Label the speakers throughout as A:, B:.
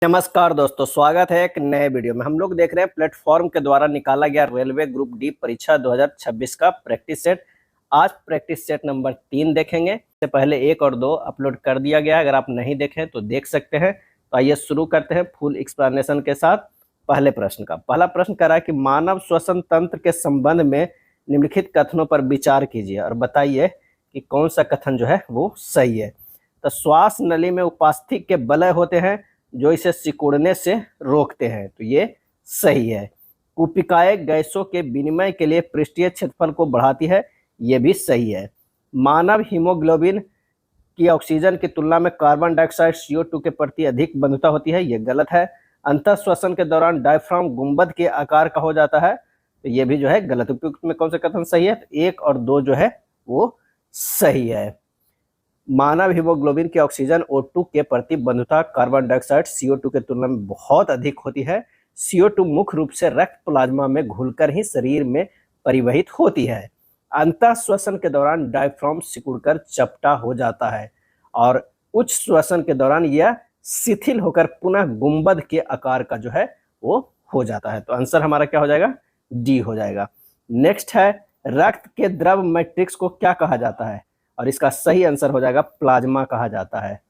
A: नमस्कार दोस्तों, स्वागत है एक नए वीडियो में। हम लोग देख रहे हैं प्लेटफॉर्म के द्वारा निकाला गया रेलवे ग्रुप डी परीक्षा 2026 का प्रैक्टिस सेट। आज प्रैक्टिस सेट नंबर 3 देखेंगे। इससे पहले 1 और 2 अपलोड कर दिया गया है, अगर आप नहीं देखें तो देख सकते हैं। तो आइए शुरू करते हैं फुल एक्सप्लेनेशन के साथ। पहले प्रश्न का पहला प्रश्न कह रहा है कि मानव श्वसन तंत्र के संबंध में निम्नलिखित कथनों पर विचार कीजिए और बताइए कि कौन सा कथन जो है वो सही है। तो श्वास नली में उपास्थि के वलय होते हैं जो इसे सिकुड़ने से रोकते हैं, तो ये सही है। कुपिकाएं गैसों के विनिमय के लिए पृष्ठीय क्षेत्रफल को बढ़ाती है, ये भी सही है। मानव हीमोग्लोबिन की ऑक्सीजन की तुलना में कार्बन डाइऑक्साइड CO2 के प्रति अधिक बंधुता होती है, ये गलत है। अंतः श्वसन के दौरान डायफ्राम गुंबद के आकार का हो जाता है, तो ये भी जो है गलत। उपयुक्त में कौन सा कथन सही है? तो 1 और 2 जो है वो सही है। मानव हीमोग्लोबिन की ऑक्सीजन O2 के प्रति बंधुता कार्बन डाइऑक्साइड CO2 के तुलना में बहुत अधिक होती है। CO2 मुख्य रूप से रक्त प्लाज्मा में घुलकर ही शरीर में परिवहित होती है। अंतः श्वसन के दौरान डायफ्राम सिकुड़कर चपटा हो जाता है और उच्च श्वसन के दौरान यह शिथिल होकर पुनः गुंबद के आकार का जो है वो हो जाता है। तो आंसर हमारा क्या हो जाएगा? डी हो जाएगा। नेक्स्ट है, रक्त के द्रव मैट्रिक्स को क्या कहा जाता है? और इसका सही आंसर हो जाएगा प्लाज्मा कहा जाता है।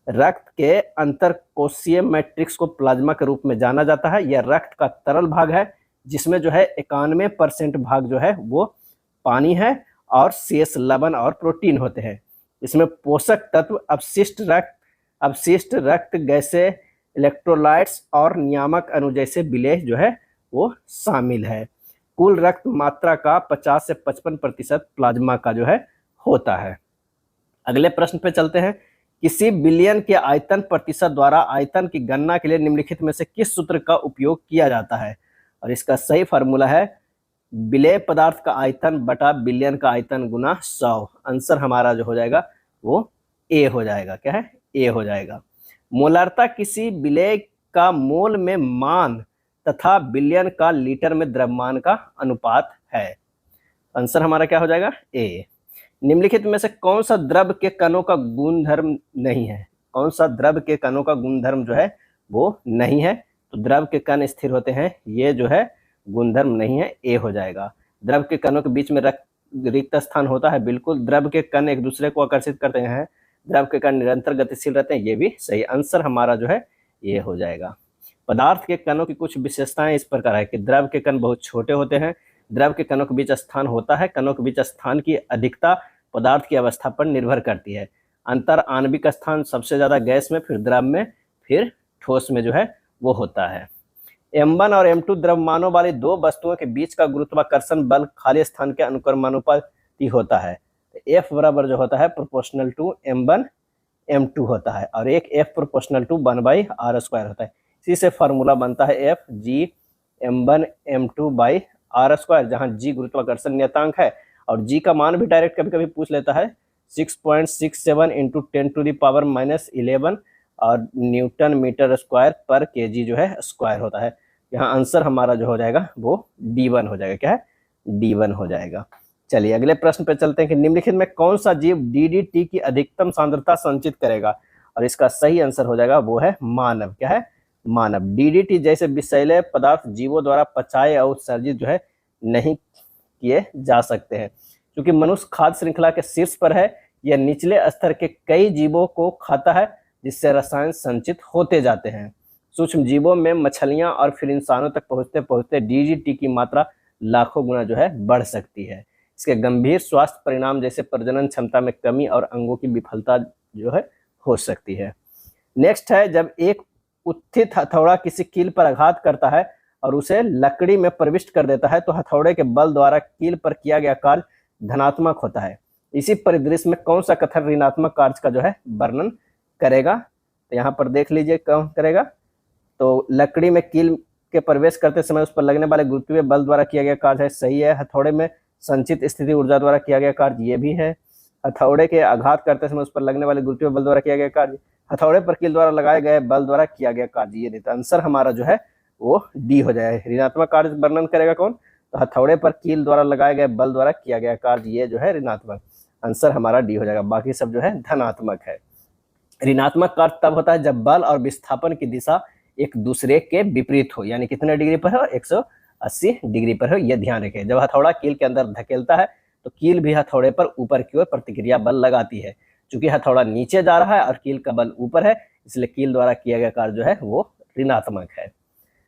A: रक्त के अंतरकोशीय मैट्रिक्स को प्लाज्मा के रूप में जाना जाता है। यह रक्त का तरल भाग है जिसमें जो है 91% भाग जो है वो पानी है और शेष लवण और प्रोटीन होते हैं। इसमें पोषक तत्व अपशिष्ट रक्त गैसें, इलेक्ट्रोलाइट्स और नियामक अणु जैसे विलेय जो है वो शामिल है। कुल रक्त मात्रा का 50 से 55% प्लाज्मा का जो है होता है। अगले प्रश्न पे चलते हैं। किसी बिलियन के आयतन प्रतिशत द्वारा आयतन की गणना के लिए निम्नलिखित में से किस सूत्र का उपयोग किया जाता है? और इसका सही फार्मूला है विलेय पदार्थ का आयतन बटा बिलियन का आयतन गुना 100। आंसर हमारा जो हो जाएगा वो ए हो जाएगा। क्या है? ए हो जाएगा। मोलारता किसी विलेय का मोल में मान तथा बिलियन का लीटर में द्रव्यमान का अनुपात है। आंसर हमारा क्या हो जाएगा? ए। निम्नलिखित में से कौन सा द्रव के कणों का गुणधर्म नहीं है? कौन सा द्रव के कणों का गुणधर्म जो है वो नहीं है? तो द्रव के कण स्थिर होते हैं, ये जो है गुणधर्म नहीं है, ए हो जाएगा। द्रव के कणों के बीच में रिक्त स्थान होता है, बिल्कुल। द्रव के कण एक दूसरे को आकर्षित करते हैं, द्रव के कण निरंतर गतिशील रहते हैं, ये भी सही। आंसर हमारा जो है ये हो जाएगा। पदार्थ के कणों की कुछ विशेषताएं इस प्रकार है कि द्रव के कण बहुत छोटे होते हैं, द्रव के कणों के बीच स्थान होता है, कणों के बीच स्थान की अधिकता पदार्थ की अवस्था पर निर्भर करती है। अंतर आणविक स्थान सबसे ज्यादा गैस में, फिर द्रव में, फिर ठोस में जो है वो होता है। M1 और M2 द्रव्यमानों वाली दो वस्तुओं के बीच का गुरुत्वाकर्षण बल खाली स्थान के अनुक्रमानुपाती होता है। F बराबर जो होता है प्रोपोर्शनल टू M1 M2 होता है और एक F प्रोपोर्शनल टू 1/r² होता है। इसी से फार्मूला बनता है Fg M1 M2 by r², जहाँ g गुरुत्वाकर्षण नियतांक है और g का मान भी डायरेक्ट कभी कभी पूछ लेता है। 6.67 × 10⁻⁻11 और न्यूटन मीटर स्क्वायर पर kg जो है स्क्वायर होता है। यहाँ आंसर हमारा जो हो जाएगा वो D1 हो जाएगा। क्या है? D1 हो जाएगा। चलिए अगले प्रश्न पे चलते हैं कि निम्नलिखित में कौन सा जीव DDT की अधिकतम सांद्रता संचित करेगा? और इसका सही आंसर हो जाएगा वो है मानव। क्या है? मानव। DDT जैसे विषैले पदार्थ जीवों द्वारा पचाए और उत्सर्जित जो है नहीं किए जा सकते हैं। क्योंकि मनुष्य खाद्य श्रृंखला के शीर्ष पर है, यह निचले स्तर के कई जीवों को खाता है जिससे रसायन संचित होते जाते हैं। सूक्ष्म जीवों में मछलियां और फिर इंसानों तक पहुंचते पहुंचते DDT की मात्रा लाखों गुना जो है बढ़ सकती है। इसके गंभीर स्वास्थ्य परिणाम जैसे प्रजनन क्षमता में कमी और अंगों की विफलता जो है हो सकती है। नेक्स्ट है, जब एक उत्थित हथौड़ा किसी कील पर आघात करता है और उसे लकड़ी में प्रविष्ट कर देता है तो हथौड़े के बल द्वारा कील पर किया गया कार्य धनात्मक होता है। इसी परिदृश्य में कौन सा कथन ऋणात्मक कार्य का जो है वर्णन करेगा? तो यहाँ पर देख लीजिए कौन करेगा। तो लकड़ी में कील के प्रवेश करते समय उस पर लगने वाले गुरुत्वीय बल द्वारा किया गया कार्य है, सही है। हथौड़े में संचित स्थिति ऊर्जा द्वारा किया गया कार्य, ये भी है। हथौड़े के आघात करते समय उस पर लगने वाले गुरुत्वीय बल द्वारा किया गया कार्य, हथौड़े पर कील द्वारा लगाए गए बल द्वारा किया गया कार्य, ये देता। आंसर हमारा जो है वो डी हो जाएगा। ऋणात्मक कार्य वर्णन करेगा कौन? तो हथौड़े पर कील द्वारा लगाए गए बल द्वारा किया गया कार्य, ये जो है ऋणात्मक। आंसर हमारा डी हो जाएगा। बाकी सब जो है धनात्मक है। ऋणात्मक कार्य तब होता है जब बल और विस्थापन की दिशा एक दूसरे के विपरीत हो, यानी कितने डिग्री पर हो, 180 डिग्री पर हो, यह ध्यान रखें। जब हथौड़ा कील के अंदर धकेलता है तो कील भी हथौड़े पर ऊपर की ओर प्रतिक्रिया बल लगाती है। चूंकि हथौड़ा नीचे जा रहा है और कील का बल ऊपर है, इसलिए कील द्वारा किया गया कार्य जो है वो ऋणात्मक है।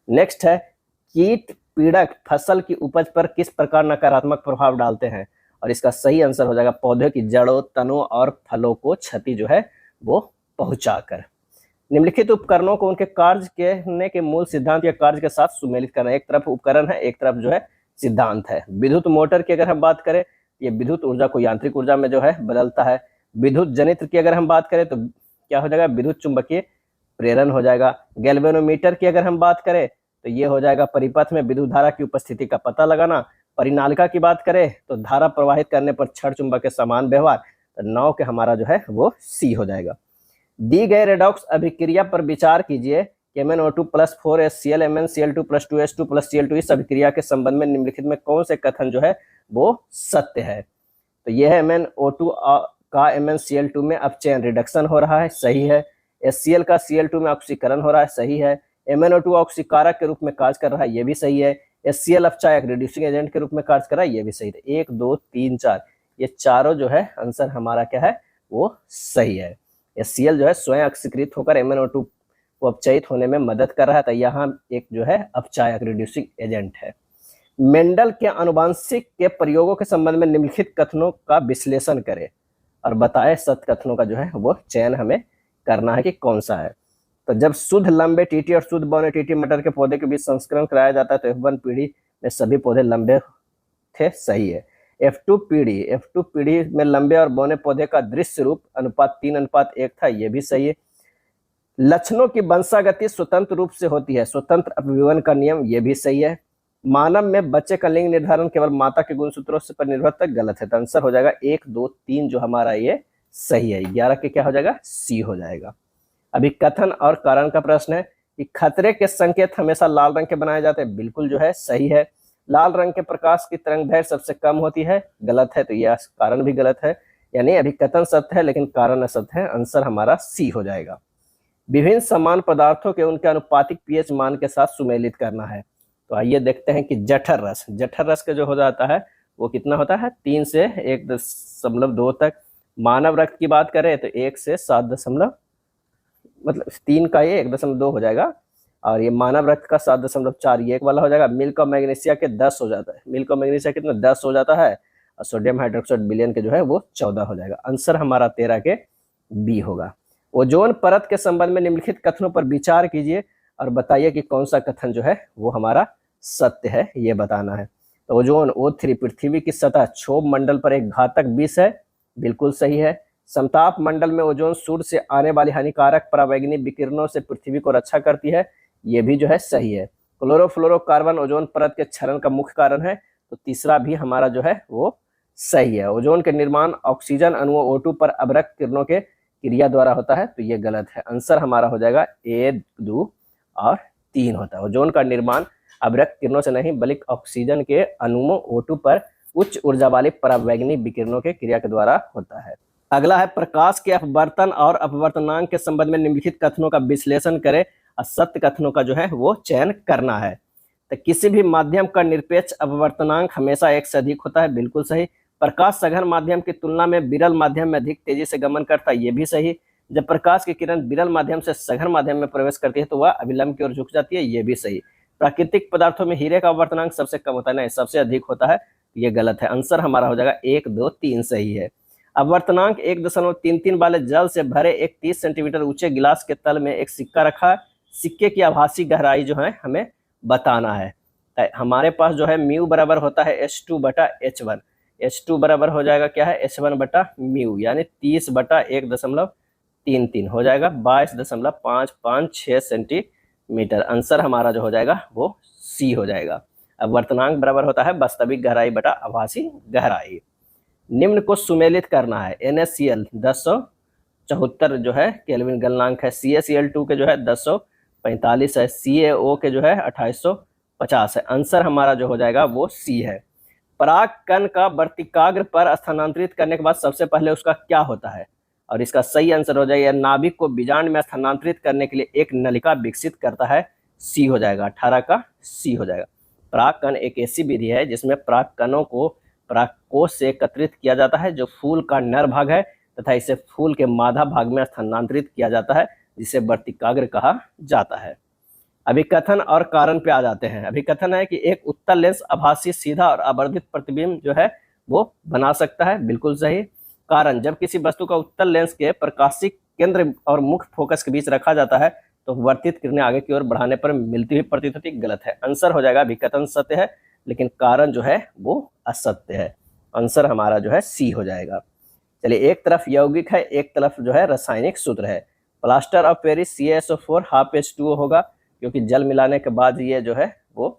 A: नेक्स्ट है, कीट पीड़क फसल की उपज पर किस प्रकार नकारात्मक प्रभाव डालते हैं, और इसका सही आंसर हो जाएगा पौधे की जड़ों, तनों और फलों को क्षति जो है वो पहुंचाकर। निम्नलिखित उपकरणों को उनके कार्य करने के मूल सिद्धांत या कार्य के साथ सुमेलित करना। एक तरफ उपकरण है, एक तरफ जो है सिद्धांत है। विद्युत मोटर की अगर हम बात करें, ये विद्युत ऊर्जा को यांत्रिक ऊर्जा में जो है बदलता है। विद्युत जनित्र की अगर हम बात करें तो क्या हो जाएगा, विद्युत चुंबकीय प्रेरण हो जाएगा। गैल्वेनोमीटर की अगर हम बात करें तो ये हो जाएगा परिपथ में विद्युत धारा की उपस्थिति का पता लगाना। परिनालिका की बात करें तो धारा प्रवाहित करने पर क्षण चुंबक के समान व्यवहार, तो 9 के हमारा जो है वो सी हो जाएगा। दी गए रेडॉक्स अभिक्रिया पर विचार कीजिए। MnO2 + 4HCl MnCl2 + 2H2 + Cl2, इस अभिक्रिया के संबंध में निम्नलिखित में कौन से कथन जो है वो सत्य है। तो यह है MnO2 का MnCl2 में अपचयन रिडक्शन हो रहा है, सही है। HCl का Cl2 में ऑक्सीकरण हो रहा है, सही है। MnO2 ऑक्सीकारक के रूप में कार्य कर रहा है, ये भी सही है। HCl अपचायक रिड्यूसिंग एजेंट के रूप में कार्य कर रहा है, ये भी सही है। 1 2 3 4 ये चारों जो है आंसर हमारा क्या है वो सही है। HCl जो है स्वयं ऑक्सीकृत होकर MnO2 को अपचयित होने में मदद कर रहा है, तो यहाँ एक जो है अपचायक रिड्यूसिंग एजेंट है। मेंडल के आनुवंशिक के प्रयोगों के संबंध में निम्नलिखित कथनों का विश्लेषण करें और बताएं सत्य कथनों का जो है वो चयन हमें करना है कि कौन सा है। तो जब शुद्ध लंबे टीटी और शुद्ध बौने टीटी मटर के पौधे के बीच संस्करण कराया जाता है तो F1 पीढ़ी में सभी पौधे लंबे थे, सही है। F2 पीढ़ी में लंबे और बौने पौधे का दृश्य रूप अनुपात 3:1 था, यह भी सही है। लक्षणों की वंशागति स्वतंत्र रूप से होती है, स्वतंत्र अपविवन का नियम, यह भी सही है। मानव में बच्चे का लिंग निर्धारण केवल माता के गुणसूत्रों से पर निर्भर तक, गलत है। तो आंसर हो जाएगा 1 2 3 जो हमारा ये सही है। 11 के क्या हो जाएगा, सी हो जाएगा। अभी कथन और कारण का प्रश्न है कि खतरे के संकेत हमेशा लाल रंग के बनाए जाते हैं, बिल्कुल जो है सही है। लाल रंग के प्रकाश की तरंगदैर्घ्य सबसे कम होती है, गलत है। तो यह कारण भी गलत है, यानी अभी कथन सत्य है लेकिन कारण असत्य है। आंसर हमारा सी हो जाएगा। विभिन्न समान पदार्थों के उनके अनुपातिक पीएच मान के साथ सुमेलित करना है। तो आइए देखते हैं कि जठर रस का जो हो जाता है वो कितना होता है, 3 से 1.2 तक। मानव रक्त की बात करें तो 1 से 7 मतलब 3 का ये 1.2 हो जाएगा, और ये मानव रक्त का 7.4 ये एक वाला हो जाएगा। मिल्क और मैग्नीशिया के 10 हो जाता है, मिल्क और मैग्नीशिया कितना 10 हो जाता है, और सोडियम हाइड्रोक्साइड बिलियन के जो है वो 14 हो जाएगा। आंसर हमारा 13 के बी होगा। ओजोन परत के संबंध में निम्नलिखित कथनों पर विचार कीजिए और बताइए कि कौन सा कथन जो है वो हमारा सत्य है, ये बताना है। तो ओजोन O3 पृथ्वी की सतह क्षोभ मंडल पर एक घातक विष है, बिल्कुल सही है। समताप मंडल में ओजोन सूर्य से आने वाली हानिकारक परावैंगनी विकिरणों से पृथ्वी को रक्षा करती है, ये भी जो है सही है। क्लोरोफ्लोरोकार्बन ओजोन परत के क्षरण का मुख्य कारण है, तो तीसरा भी हमारा जो है वो सही है। ओजोन के निर्माण ऑक्सीजन अणुओं O2 पर अवरक्त किरणों के क्रिया द्वारा होता है, तो ये गलत है। आंसर हमारा हो जाएगा 1 2 और 3 होता है। ओजोन का निर्माण अवरक्त किरणों से नहीं बल्कि ऑक्सीजन के अणुओं O2 पर उच्च ऊर्जा वाली परावैंगनी विकिरणों के क्रिया के द्वारा होता है। अगला है प्रकाश के अपवर्तन और अपवर्तनांक के संबंध में निम्नलिखित कथनों का विश्लेषण करें और सत्य कथनों का जो है वो चयन करना है। तो किसी भी माध्यम का निरपेक्ष अपवर्तनांक हमेशा 1 से अधिक होता है, बिल्कुल सही। प्रकाश सघन माध्यम की तुलना में विरल माध्यम में अधिक तेजी से गमन करता है, ये भी सही। जब प्रकाश की किरण विरल माध्यम से सघन माध्यम में प्रवेश करती है तो वह अभिलंब की ओर झुक जाती है, ये भी सही। प्राकृतिक पदार्थों में हीरे का अपवर्तनांक सबसे कम होता है, नहीं सबसे अधिक होता है, ये गलत है। आंसर हमारा हो जाएगा 1 2 3 सही है। अपवर्तनांक 1.33 वाले जल से भरे एक 30 सेंटीमीटर ऊंचे गिलास के तल में एक सिक्का रखा है। सिक्के की आभासी गहराई जो है हमें बताना है। हमारे पास जो है म्यू बराबर होता है H2/H1। H2 बराबर हो जाएगा क्या है H1/म्यू, यानी 30/1.33 हो जाएगा 22.556 सेंटीमीटर। आंसर हमारा जो हो जाएगा वो सी हो जाएगा। अपवर्तनांक बराबर होता है वास्तविक गहराई बटा आभासी गहराई। निम्न को सुमेलित करना है। NaCl 1074 जो है केल्विन गलनांक है, CaCl2 के जो है 1045 है, CaO के जो है 2850 है। आंसर हमारा जो हो जाएगा वो सी है। पराग कण का वर्तिकाग्र पर स्थानांतरित करने के बाद सबसे पहले उसका क्या होता है, और इसका सही आंसर हो जाएगा नाभिक को बीजांड में स्थानांतरित करने के लिए एक नलिका विकसित करता है, सी हो जाएगा, 18 का सी हो जाएगा। परागकण एक ऐसी विधि है जिसमें परागकणों को परागकोश से एकत्रित किया जाता है जो फूल का नर भाग है तथा इसे फूल के मादा भाग में स्थानांतरित किया जाता है जिसे वर्तिकाग्र कहा जाता है। अभिकथन और कारण पे आ जाते हैं। अभिकथन है कि एक उत्तल लेंस आभासी सीधा और आवर्धित प्रतिबिंब जो है वो बना सकता है, बिल्कुल सही। कारण, जब किसी वस्तु का उत्तल लेंस के प्रकाशिक केंद्र और मुख्य फोकस के बीच रखा जाता है तो वर्तित किरणें आगे की ओर बढ़ाने पर मिलती हुई प्रतीत होती, गलत है। आंसर हो जाएगा अभिकथन सत्य है लेकिन कारण जो है वो असत्य है। आंसर हमारा जो है सी हो जाएगा। चलिए, एक तरफ यौगिक है, एक तरफ जो है रासायनिक सूत्र है। Plaster of Paris CaSO4 half H2O होगा क्योंकि जल मिलाने के बाद ये जो है वो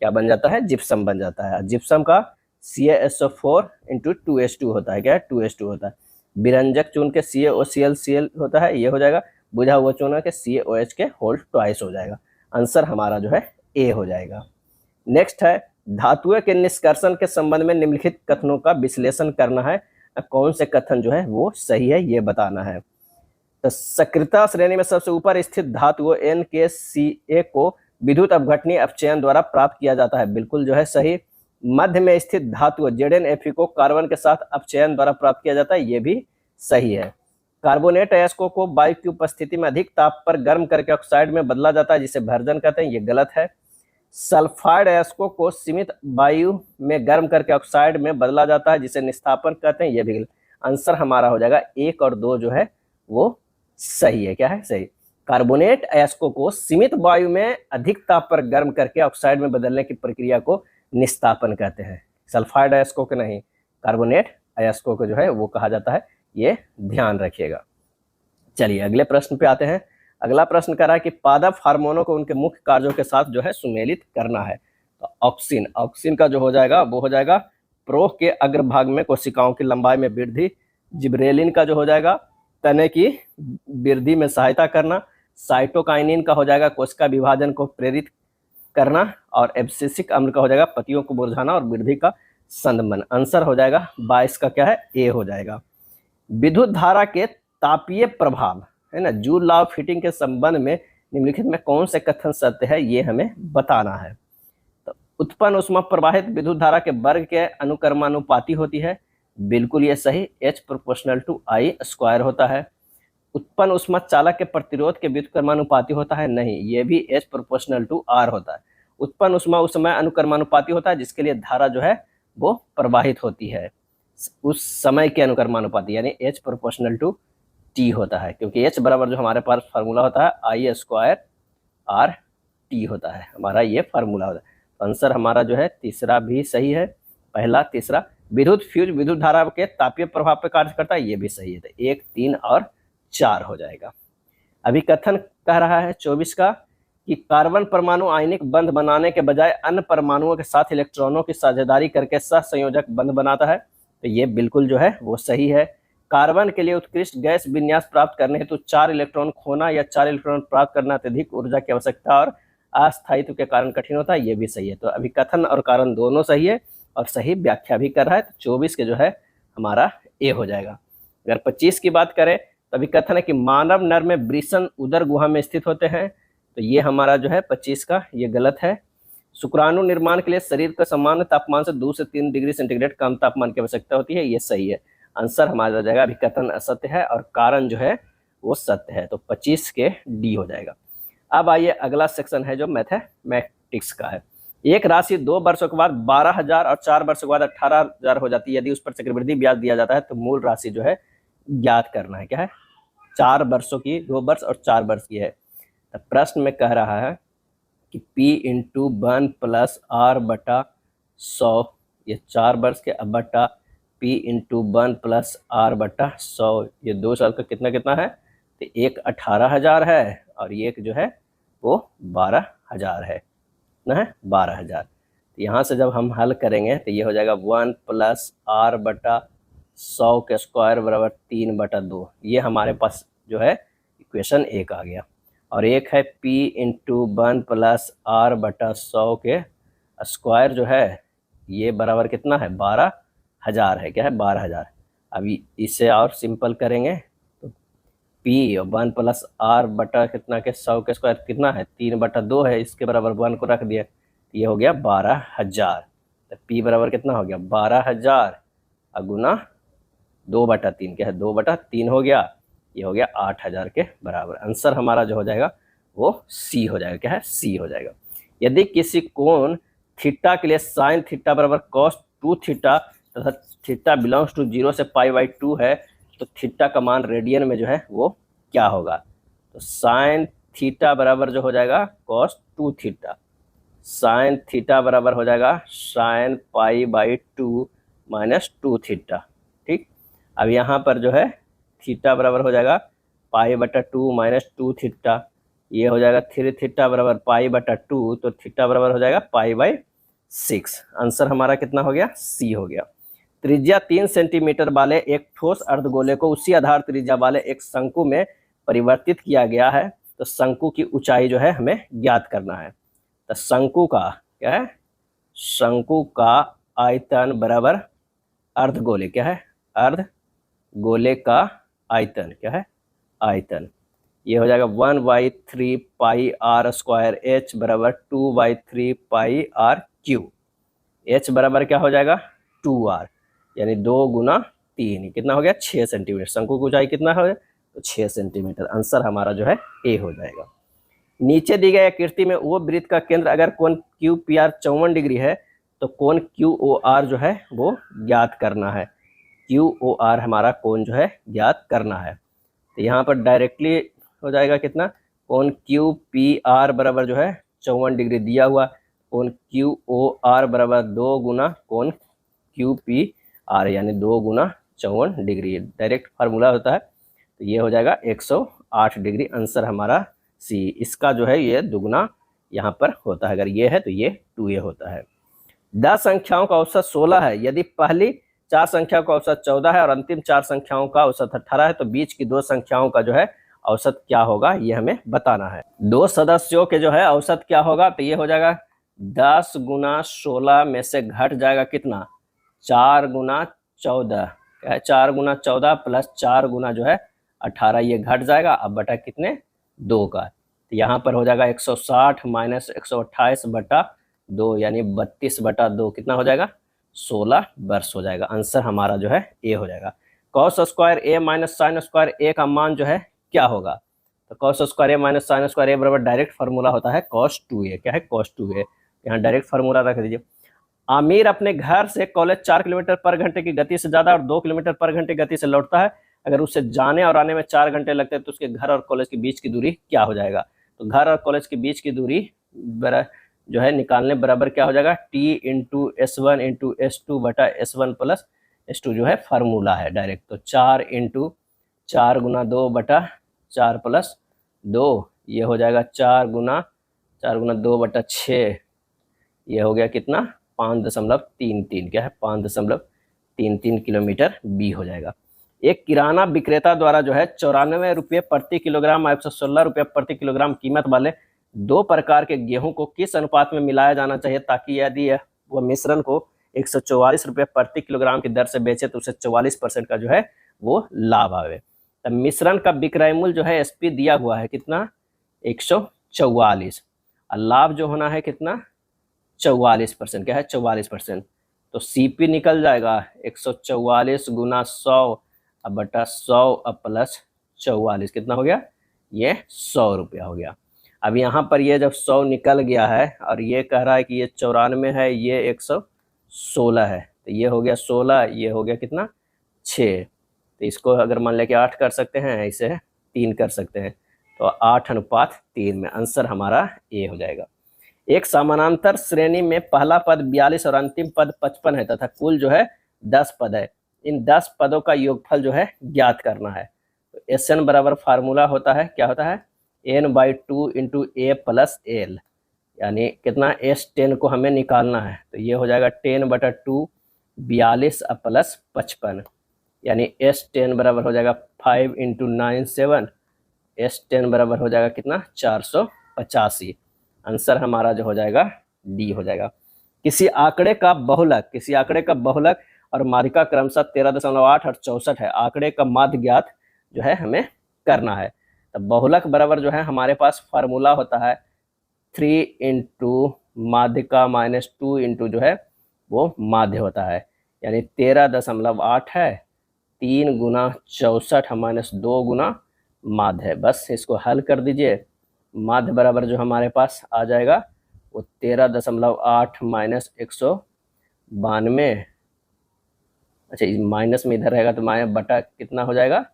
A: क्या बन जाता है, जिप्सम बन जाता है। जिप्सम का CaSO4 × 2H2 होता है, क्या है 2H2 होता है। विरंजक चून के CaOCl होता है, ये हो जाएगा। बुझा हुआ चूना के CaOH के होल ट्वाइस हो जाएगा। आंसर हमारा जो है ए हो जाएगा। नेक्स्ट है, धातुओं के निष्कर्षण के संबंध में निम्नलिखित कथनों का विश्लेषण करना है। कौन से कथन जो है वो सही है ये बताना है। तो सक्रियता श्रेणी में सबसे ऊपर स्थित धातु NaCl को विद्युत अपघटनीय अपचयन द्वारा प्राप्त किया जाता है, बिल्कुल जो है सही। मध्य में स्थित धातु ZnFe को कार्बन के साथ अपचयन द्वारा प्राप्त किया जाता है, ये भी सही है। कार्बोनेट अयस्कों को वायु की उपस्थिति में अधिक ताप पर गर्म करके ऑक्साइड में बदला जाता है जिसे भर्जन कहते हैं, ये गलत है। सल्फाइड अयस्कों को सीमित वायु में गर्म करके ऑक्साइड में बदला जाता है जिसे निस्तापन कहते हैं, ये भी गलत। आंसर हमारा हो जाएगा 1 और 2 जो है वो सही है, क्या है सही। कार्बोनेट अयस्कों को सीमित वायु में अधिक ताप पर गर्म करके ऑक्साइड में बदलने की प्रक्रिया को निस्तापन कहते हैं। सल्फाइड अयस्कों के नहीं, कार्बोनेट अयस्कों को जो है वो कहा जाता है, ये ध्यान रखिएगा। चलिए अगले प्रश्न पे आते हैं। अगला प्रश्न कह रहा है कि पादप हार्मोनों को उनके मुख्य कार्यों के साथ जो है सुमेलित करना है। तो ऑक्सिन, ऑक्सिन का जो हो जाएगा वो हो जाएगा प्रोह के अग्रभाग में कोशिकाओं की लंबाई में वृद्धि। जिब्रेलिन का जो हो जाएगा तने की वृद्धि में सहायता करना। साइटोकाइनिन का हो जाएगा कोशिका विभाजन को प्रेरित करना। और एब्सिसिक अम्ल का हो जाएगा पत्तियों को मुरझाना और वृद्धि का संदमन। आंसर हो जाएगा 22 का क्या है, ए हो जाएगा। विद्युत धारा के तापीय प्रभाव है ना, जूल लॉ ऑफ हीटिंग के संबंध में निम्नलिखित में कौन से कथन सत्य है ये हमें बताना है। तो उत्पन्न ऊष्मा प्रवाहित विद्युत धारा के वर्ग के अनुक्रमानुपाती होती है, बिल्कुल ये सही। H = I² होता है। उत्पन्न ऊष्मा चालक के प्रतिरोध के व्युत्क्रमानुपाती होता है, नहीं, ये भी H = R होता है। उत्पन्न ऊष्मा उस समय अनुक्रमानुपाती होता है जिसके लिए धारा जो है वो प्रवाहित होती है, उस समय के अनुक्रमानुपाती, यानी H = T होता है, क्योंकि H बराबर जो हमारे पास फार्मूला होता है I² RT होता है, हमारा ये फार्मूला होता है। तो आंसर हमारा जो है तीसरा भी सही है, पहला तीसरा। विद्युत फ्यूज विद्युत धारा के तापीय प्रभाव पर कार्य करता है, ये भी सही है। तो 1, 3 और 4 हो जाएगा। अभी कथन कह रहा है 24 का कि कार्बन परमाणु आयनिक बंध बनाने के बजाय अन्य परमाणुओं के साथ इलेक्ट्रॉनों की साझेदारी करके सहसंयोजक बंध बनाता है, तो ये बिल्कुल जो है वो सही है। कार्बन के लिए उत्कृष्ट गैस विन्यास प्राप्त करने हेतु 4 इलेक्ट्रॉन खोना या 4 इलेक्ट्रॉन प्राप्त करना अत्यधिक ऊर्जा की आवश्यकता और अस्थायित्व के कारण कठिन होता है, ये भी सही है। तो अभी कथन और कारण दोनों सही है और सही व्याख्या भी कर रहा है, तो 24 के जो है हमारा ए हो जाएगा। अगर 25 की बात करें तो अभी कथन है कि मानव नर में वृषण उदर गुहा में स्थित होते हैं, तो ये हमारा जो है 25 का ये गलत है। शुक्राणु निर्माण के लिए शरीर का सामान्य तापमान से 2 से 3 डिग्री सेंटीग्रेड कम तापमान की आवश्यकता होती है, ये सही है। आंसर हमारा हो जाएगा अभी कथन असत्य है और कारण जो है वो सत्य है, तो 25 के डी हो जाएगा। अब आइए अगला सेक्शन है जो मैथमेटिक्स का है। एक राशि 2 वर्षों के बाद 12,000 और 4 वर्षों के बाद 18,000 हो जाती है। यदि उस पर चक्रवृद्धि ब्याज दिया जाता है तो मूल राशि जो है ज्ञात करना है, क्या है 4 वर्षों की, 2 वर्ष और 4 वर्ष की है। तो प्रश्न में कह रहा है कि P × 1 + R/100, ये 4 वर्ष के, अब बटा P × 1 + R/100, ये 2 साल का कितना कितना है, तो एक 18,000 है और एक जो है वो 12,000 है ना, है 12,000। तो यहाँ से जब हम हल करेंगे तो ये हो जाएगा 1 + R/100 के स्क्वायर बराबर 3/2, ये हमारे पास जो है इक्वेशन 1 आ गया। और एक है P × 1 + R/100 के स्क्वायर जो है ये बराबर कितना है, 12,000 है, क्या है 12,000। अभी इसे और सिंपल करेंगे पी और 1 प्लस आर बटा कितना के 100 के स्क्वायर कितना है 3/2 है, इसके बराबर 1 को रख दिया, ये हो गया 12,000। तो पी बराबर कितना हो गया 12,000 गुना 2/3 क्या है 2/3 हो गया, ये हो गया 8,000 के बराबर। आंसर हमारा जो हो जाएगा वो सी हो जाएगा, क्या है सी हो जाएगा। यदि किसी कोण थीटा के लिए साइन थीटा बराबर cos 2 थीटा तथा थीटा बिलोंग्स टू 0 से π/2 है तो थीटा का मान रेडियन में जो है वो क्या होगा। तो साइन थीटा बराबर जो हो जाएगा cos 2 थीटा, साइन थीटा बराबर हो जाएगा साइन π/2 माइनस 2 थीटा। ठीक, अब यहाँ पर जो है थीटा बराबर हो जाएगा π/2 माइनस 2 थीटा, ये हो जाएगा 3 थीटा बराबर π/2, तो थीटा बराबर हो जाएगा π/6। आंसर हमारा कितना हो गया सी हो गया। त्रिज्या 3 सेंटीमीटर वाले एक ठोस अर्धगोले को उसी आधार त्रिज्या वाले एक शंकु में परिवर्तित किया गया है, तो शंकु की ऊंचाई जो है हमें ज्ञात करना है। तो शंकु का क्या है, शंकु का आयतन बराबर अर्धगोले क्या है, अर्धगोले का आयतन क्या है, आयतन, ये हो जाएगा 1/3 πr² h बराबर 2/3 πr³। h बराबर क्या हो जाएगा 2r, यानी 2 गुना 3 कितना हो गया 6 सेंटीमीटर। शंकु की ऊंचाई कितना है तो 6 सेंटीमीटर। आंसर हमारा जो है ए हो जाएगा। नीचे दी गई आकृति में वो वृत्त का केंद्र अगर कोण QPR 54 डिग्री है तो कोण QOR जो है वो ज्ञात करना है। QOR हमारा कोण जो है ज्ञात करना है। तो यहाँ पर डायरेक्टली हो जाएगा कितना, कोण QPR बराबर जो है 54 डिग्री दिया हुआ, कोण QOR बराबर 2 गुना कोण QPR यानी 2 गुना 54 डिग्री, डायरेक्ट फार्मूला होता है। तो ये हो जाएगा 108 डिग्री। आंसर हमारा सी, इसका जो है ये दुगना यहाँ पर होता है, अगर ये है तो ये 2a होता है। 10 संख्याओं का औसत 16 है, यदि पहली 4 संख्याओं का औसत 14 है और अंतिम 4 संख्याओं का औसत 18 है तो बीच की 2 संख्याओं का जो है औसत क्या होगा ये हमें बताना है। 2 सदस्यों के जो है औसत क्या होगा, तो ये हो जाएगा 10 गुना 16 में से घट जाएगा कितना 4 गुना 14, क्या है 4 गुना 14 प्लस 4 गुना जो है 18, ये घट जाएगा अब बटा कितने 2 का, तो यहाँ पर हो जाएगा 160 माइनस 128/2 यानी 32/2 कितना हो जाएगा 16 वर्ष हो जाएगा। आंसर हमारा जो है ए हो जाएगा। cos square a minus sine square a का मान जो है क्या होगा, तो cos square a minus sine square a बराबर डायरेक्ट फार्मूला होता है cos 2a, क्या है cos 2a, यहाँ डायरेक्ट फार्मूला रख दीजिए। आमिर अपने घर से कॉलेज 4 किलोमीटर पर घंटे की गति से ज़्यादा और 2 किलोमीटर पर घंटे गति से लौटता है। अगर उसे जाने और आने में 4 घंटे लगते हैं तो उसके घर और कॉलेज के बीच की दूरी क्या हो जाएगा। तो घर और कॉलेज के बीच की दूरी जो है निकालने बराबर क्या हो जाएगा t into S1 into S2 बटा S1 प्लस S2 जो है फार्मूला है डायरेक्ट। तो 4 इंटू 4 गुना 2 बटा 4 प्लस 2, ये हो जाएगा 4 गुना 2 बटा 6, ये हो गया कितना 5.33, क्या है 5.33 किलोमीटर बी हो जाएगा। एक किराना विक्रेता द्वारा जो है 94 रुपये प्रति किलोग्राम 116 रुपये प्रति किलोग्राम कीमत वाले 2 प्रकार के गेहूं को किस अनुपात में मिलाया जाना चाहिए ताकि यदि वह मिश्रण को 144 रुपये प्रति किलोग्राम की दर से बेचे तो उसे 44% का जो है वो लाभ आवे। तब मिश्रण का विक्रय मूल्य जो है SP दिया हुआ है कितना 144 और लाभ जो होना है कितना 44%, क्या है 44%। तो CP निकल जाएगा 144 गुना 100 बटा 100 प्लस 44 कितना हो गया, ये 100 रुपया हो गया। अब यहाँ पर ये जब 100 निकल गया है और ये कह रहा है कि ये 94 है, ये 116 है, तो ये हो गया 16, ये हो गया कितना 6, तो इसको अगर मान लें कि 8 कर सकते हैं, ऐसे 3 कर सकते हैं, तो 8:3 में आंसर हमारा ए हो जाएगा। एक समानांतर श्रेणी में पहला पद 42 और अंतिम पद 55 है तथा कुल जो है 10 पद है। इन 10 पदों का योगफल जो है ज्ञात करना है। तो SN बराबर फार्मूला होता है, क्या होता है n/2 into a plus l, यानी कितना S10 को हमें निकालना है, तो ये हो जाएगा 10/2 42 प्लस 55, यानी S10 बराबर हो जाएगा 5 इंटू 9 7, S10 बराबर हो जाएगा कितना 485। आंसर हमारा जो हो जाएगा डी हो जाएगा। किसी आंकड़े का बहुलक और माध्यिका क्रमशः 13.8 और 64 है। आंकड़े का माध्य ज्ञात जो है हमें करना है। तो बहुलक बराबर जो है हमारे पास फार्मूला होता है 3 इंटू माध्य का माइनस 2 इंटू जो है वो माध्य होता है, यानी 13.8 है, 3 गुना 64 माइनस 2 गुना माध्य है। बस इसको हल कर दीजिए, माध्य बराबर जो हमारे पास आ जाएगा वो 13.8 माइनस 192, अच्छा माइनस में इधर रहेगा तो माइनस बटा कितना हो जाएगा,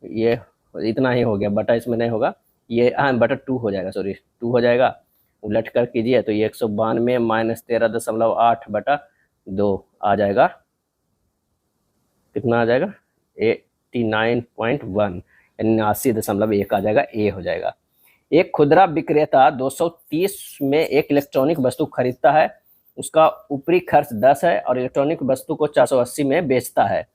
A: ये इतना ही हो गया, बटा इसमें नहीं होगा, ये बटा 2 हो जाएगा, सॉरी 2 हो जाएगा, उलट कर कीजिए तो ये 192 माइनस 13.8 बटा 2 आ जाएगा, कितना आ जाएगा 89.1, यानी 89.1 आ जाएगा, ए हो जाएगा। एक खुदरा विक्रेता 230 में एक इलेक्ट्रॉनिक वस्तु खरीदता है, उसका ऊपरी खर्च 10 है और इलेक्ट्रॉनिक वस्तु को 480 में बेचता है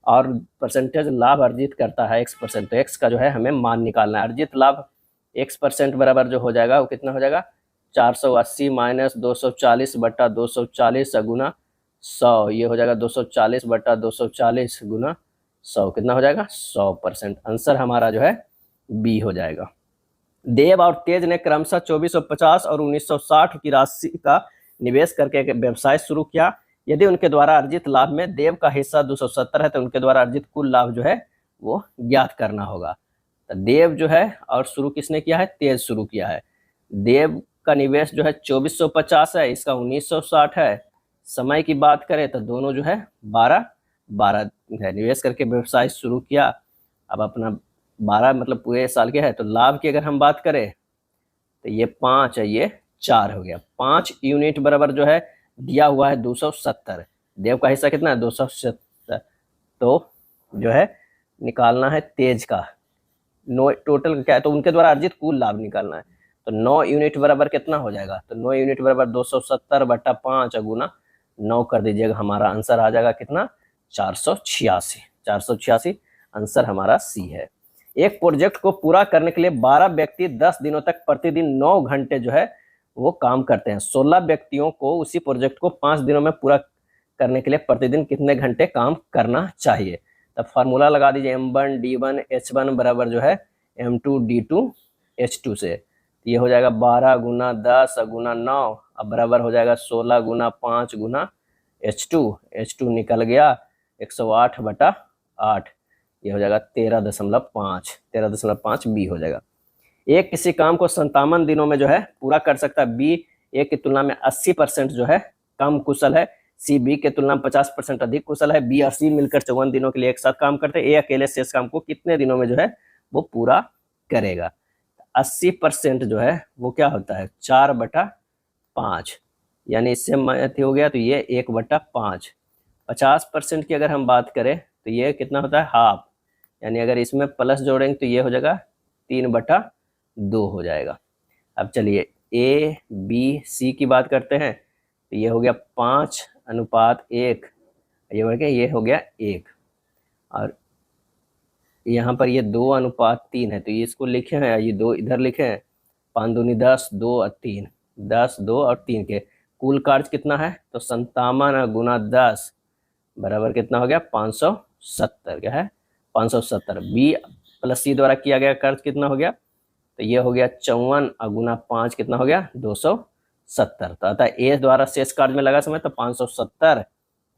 A: और परसेंटेज लाभ अर्जित करता है x%। तो x का जो है हमें मान निकालना है। अर्जित लाभ x% बराबर जो हो जाएगा वो कितना हो जाएगा 480 माइनस 240 बटा 240 गुना 100, ये हो जाएगा 240 बटा 240 गुना 100, कितना हो जाएगा 100%। आंसर हमारा जो है बी हो जाएगा। देव और तेज ने क्रमशः 2450 और 1960 की राशि का निवेश करके एक व्यवसाय शुरू किया। यदि उनके द्वारा अर्जित लाभ में देव का हिस्सा 270 है तो उनके द्वारा अर्जित कुल लाभ जो है वो ज्ञात करना होगा। तो देव जो है और शुरू किसने किया है, तेज शुरू किया है। देव का निवेश जो है 2450 है, इसका 1960 है। समय की बात करें तो दोनों जो है 12 है, निवेश करके व्यवसाय शुरू किया। अब अपना 12 मतलब पूरे साल के है, तो लाभ की अगर हम बात करें तो ये 5 है, ये 4 हो गया। 5 यूनिट बराबर जो है दिया हुआ है 270, देव का हिस्सा कितना है 270, तो जो है निकालना है तेज का टोटल क्या है, तो उनके द्वारा अर्जित कुल लाभ निकालना है। तो 9 यूनिट बराबर कितना हो जाएगा, तो 9 यूनिट बराबर 270 बटा 5 गुना 9 कर दीजिएगा, हमारा आंसर आ जाएगा कितना 486 आंसर हमारा सी है। एक प्रोजेक्ट को पूरा करने के लिए 12 व्यक्ति 10 दिनों तक प्रतिदिन 9 घंटे जो है वो काम करते हैं। 16 व्यक्तियों को उसी प्रोजेक्ट को 5 दिनों में पूरा करने के लिए प्रतिदिन कितने घंटे काम करना चाहिए। तब फार्मूला लगा दीजिए m1 d1 h1 बराबर जो है m2 d2 h2 से, ये हो जाएगा 12 गुना 10 गुना 9, अब बराबर हो जाएगा 16 गुना 5 गुना h2 निकल गया 108 बटा 8, ये हो जाएगा 13.5 बी हो जाएगा। एक किसी काम को 57 दिनों में जो है पूरा कर सकता है, बी ए की तुलना में 80% जो है कम कुशल है, सी बी के तुलना में 50% अधिक कुशल है, बी और सी मिलकर 54 दिनों के लिए एक साथ काम करते हैं, ए अकेले शेष काम को कितने दिनों में जो है वो पूरा करेगा। 80% जो है वो क्या होता है 4/5, यानी इससे मैथ हो गया तो ये 1/5। 50% की अगर हम बात करें तो ये कितना होता है हाफ, यानी अगर इसमें प्लस जोड़ेंगे तो ये हो जाएगा 3/2 हो जाएगा। अब चलिए ए बी सी की बात करते हैं, तो ये हो गया 5:1, ये हो गया 1, और यहाँ पर ये 2:3 है, तो ये इसको लिखे हैं, ये 2 इधर लिखे हैं, 5 दूनी 10, 2 और 3, 10 2 और 3 के कुल कार्य कितना है, तो 57 गुना 10 बराबर कितना हो गया 570, क्या है 570। बी प्लस सी द्वारा किया गया कार्य कितना हो गया, तो ये हो गया 54 गुना 5 कितना हो गया 270, तो अतः ए द्वारा शेष कार्य में लगा समय तो 570